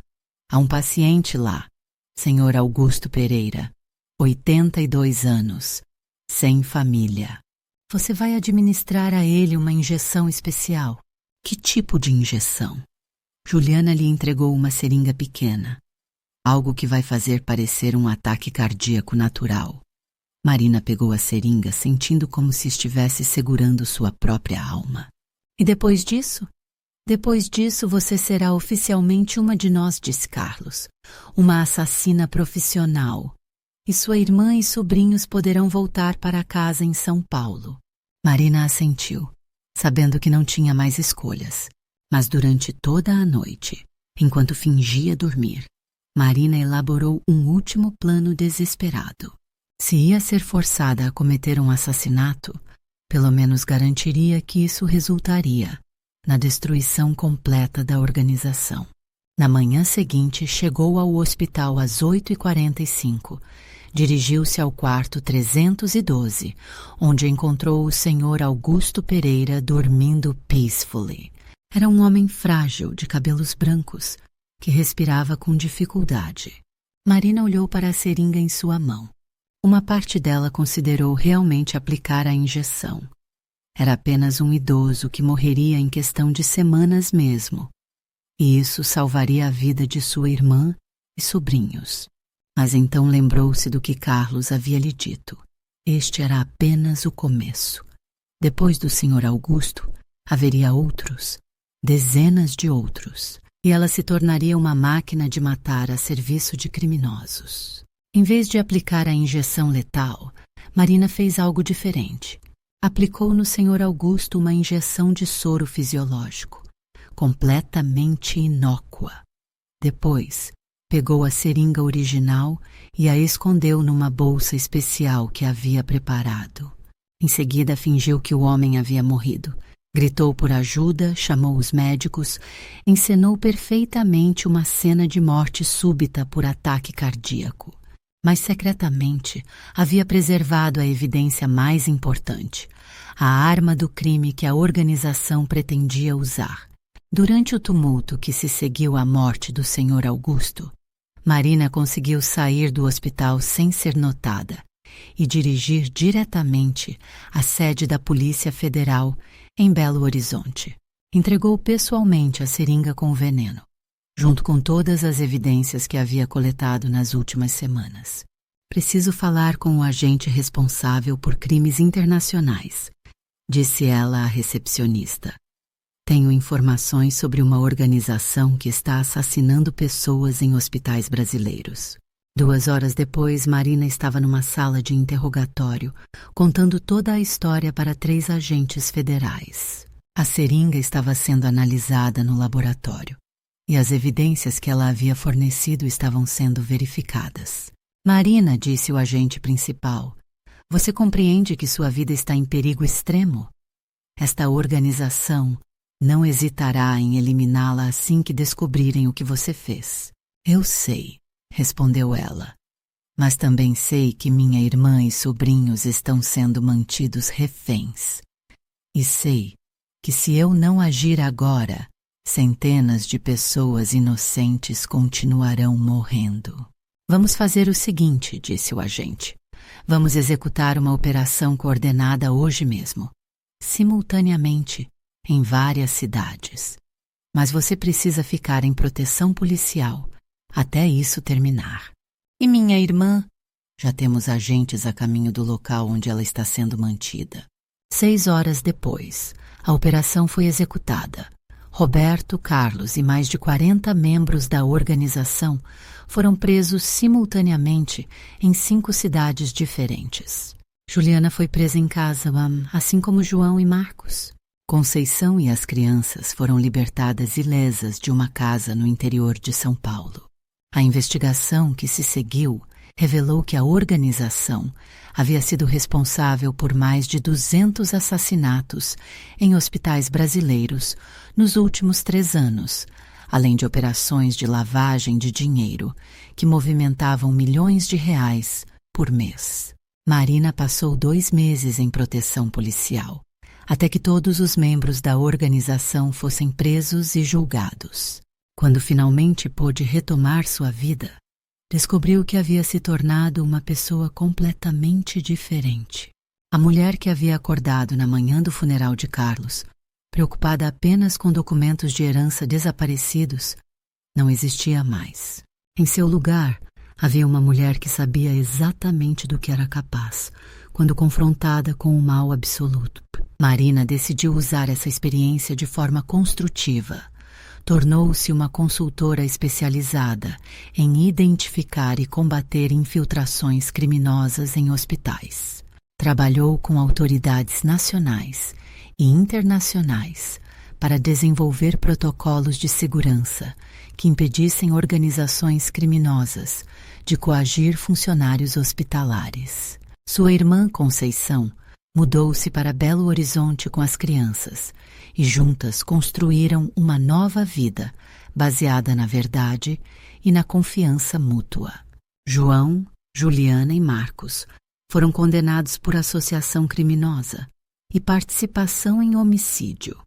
Há um paciente lá, Sr. Augusto Pereira, 82 anos, sem família. Você vai administrar a ele uma injeção especial. Que tipo de injeção? Juliana lhe entregou uma seringa pequena, algo que vai fazer parecer um ataque cardíaco natural. Marina pegou a seringa, sentindo como se estivesse segurando sua própria alma. E depois disso? Depois disso, você será oficialmente uma de nós, disse Carlos. Uma assassina profissional. E sua irmã e sobrinhos poderão voltar para casa em São Paulo. Marina assentiu, sabendo que não tinha mais escolhas. Mas durante toda a noite, enquanto fingia dormir, Marina elaborou um último plano desesperado. Se ia ser forçada a cometer um assassinato, pelo menos garantiria que isso resultaria na destruição completa da organização. Na manhã seguinte, chegou ao hospital às 8h45, dirigiu-se ao quarto 312, onde encontrou o Sr. Augusto Pereira dormindo peacefully. Era um homem frágil, de cabelos brancos, que respirava com dificuldade. Marina olhou para a seringa em sua mão. Uma parte dela considerou realmente aplicar a injeção. Era apenas um idoso que morreria em questão de semanas mesmo. E isso salvaria a vida de sua irmã e sobrinhos. Mas então lembrou-se do que Carlos havia lhe dito. Este era apenas o começo. Depois do Sr. Augusto, haveria outros, dezenas de outros, e ela se tornaria uma máquina de matar a serviço de criminosos. Em vez de aplicar a injeção letal, Marina fez algo diferente. Aplicou no Sr. Augusto uma injeção de soro fisiológico, completamente inócua. Depois, pegou a seringa original e a escondeu numa bolsa especial que havia preparado. Em seguida, fingiu que o homem havia morrido. Gritou por ajuda, chamou os médicos, encenou perfeitamente uma cena de morte súbita por ataque cardíaco. Mas secretamente havia preservado a evidência mais importante, a arma do crime que a organização pretendia usar. Durante o tumulto que se seguiu à morte do Sr. Augusto, Marina conseguiu sair do hospital sem ser notada e dirigir diretamente à sede da Polícia Federal em Belo Horizonte. Entregou pessoalmente a seringa com veneno, junto com todas as evidências que havia coletado nas últimas semanas. Preciso falar com o agente responsável por crimes internacionais, disse ela à recepcionista. Tenho informações sobre uma organização que está assassinando pessoas em hospitais brasileiros. 2 horas depois, Marina estava numa sala de interrogatório, contando toda a história para 3 agentes federais. A seringa estava sendo analisada no laboratório, e as evidências que ela havia fornecido estavam sendo verificadas. Marina, disse o agente principal, você compreende que sua vida está em perigo extremo? Esta organização não hesitará em eliminá-la assim que descobrirem o que você fez. Eu sei, respondeu ela, mas também sei que minha irmã e sobrinhos estão sendo mantidos reféns. E sei que se eu não agir agora, centenas de pessoas inocentes continuarão morrendo. Vamos fazer o seguinte, disse o agente. Vamos executar uma operação coordenada hoje mesmo, simultaneamente, em várias cidades. Mas você precisa ficar em proteção policial até isso terminar. E minha irmã? Já temos agentes a caminho do local onde ela está sendo mantida. 6 horas depois, a operação foi executada. Roberto, Carlos e mais de 40 membros da organização foram presos simultaneamente em 5 cidades diferentes. Juliana foi presa em casa, assim como João e Marcos. Conceição e as crianças foram libertadas ilesas de uma casa no interior de São Paulo. A investigação que se seguiu revelou que a organização havia sido responsável por mais de 200 assassinatos em hospitais brasileiros nos últimos 3 anos, além de operações de lavagem de dinheiro que movimentavam milhões de reais por mês. Marina passou 2 meses em proteção policial, até que todos os membros da organização fossem presos e julgados. Quando finalmente pôde retomar sua vida, descobriu que havia se tornado uma pessoa completamente diferente. A mulher que havia acordado na manhã do funeral de Carlos, preocupada apenas com documentos de herança desaparecidos, não existia mais. Em seu lugar, havia uma mulher que sabia exatamente do que era capaz, quando confrontada com o mal absoluto. Marina decidiu usar essa experiência de forma construtiva. Tornou-se uma consultora especializada em identificar e combater infiltrações criminosas em hospitais. Trabalhou com autoridades nacionais e internacionais para desenvolver protocolos de segurança que impedissem organizações criminosas de coagir funcionários hospitalares. Sua irmã Conceição mudou-se para Belo Horizonte com as crianças e juntas construíram uma nova vida baseada na verdade e na confiança mútua. João, Juliana e Marcos foram condenados por associação criminosa e participação em homicídio.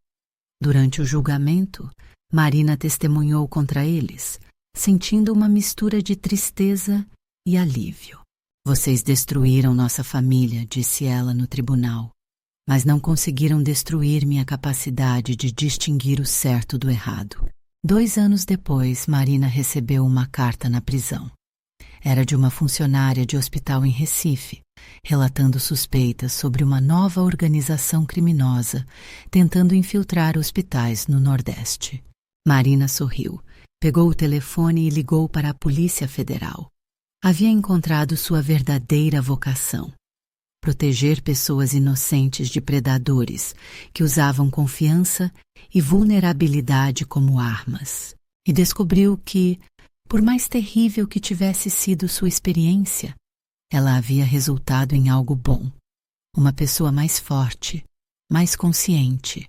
Durante o julgamento, Marina testemunhou contra eles, sentindo uma mistura de tristeza e alívio. Vocês destruíram nossa família, disse ela no tribunal, mas não conseguiram destruir minha capacidade de distinguir o certo do errado. 2 anos depois, Marina recebeu uma carta na prisão. Era de uma funcionária de hospital em Recife, relatando suspeitas sobre uma nova organização criminosa tentando infiltrar hospitais no Nordeste. Marina sorriu, pegou o telefone e ligou para a Polícia Federal. Havia encontrado sua verdadeira vocação: proteger pessoas inocentes de predadores que usavam confiança e vulnerabilidade como armas. E descobriu que, por mais terrível que tivesse sido sua experiência, ela havia resultado em algo bom. Uma pessoa mais forte, mais consciente,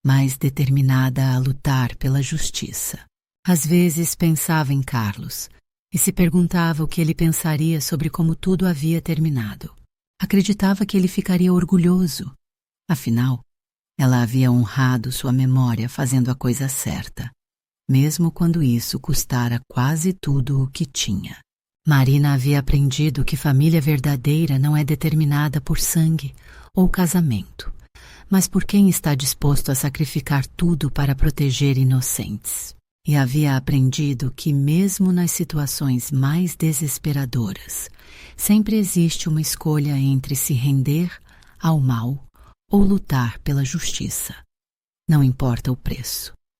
mais determinada a lutar pela justiça. Às vezes pensava em Carlos e se perguntava o que ele pensaria sobre como tudo havia terminado. Acreditava que ele ficaria orgulhoso. Afinal, ela havia honrado sua memória fazendo a coisa certa, mesmo quando isso custara quase tudo o que tinha. Marina havia aprendido que família verdadeira não é determinada por sangue ou casamento, mas por quem está disposto a sacrificar tudo para proteger inocentes. E havia aprendido que, mesmo nas situações mais desesperadoras, sempre existe uma escolha entre se render ao mal ou lutar pela justiça. Não importa o preço.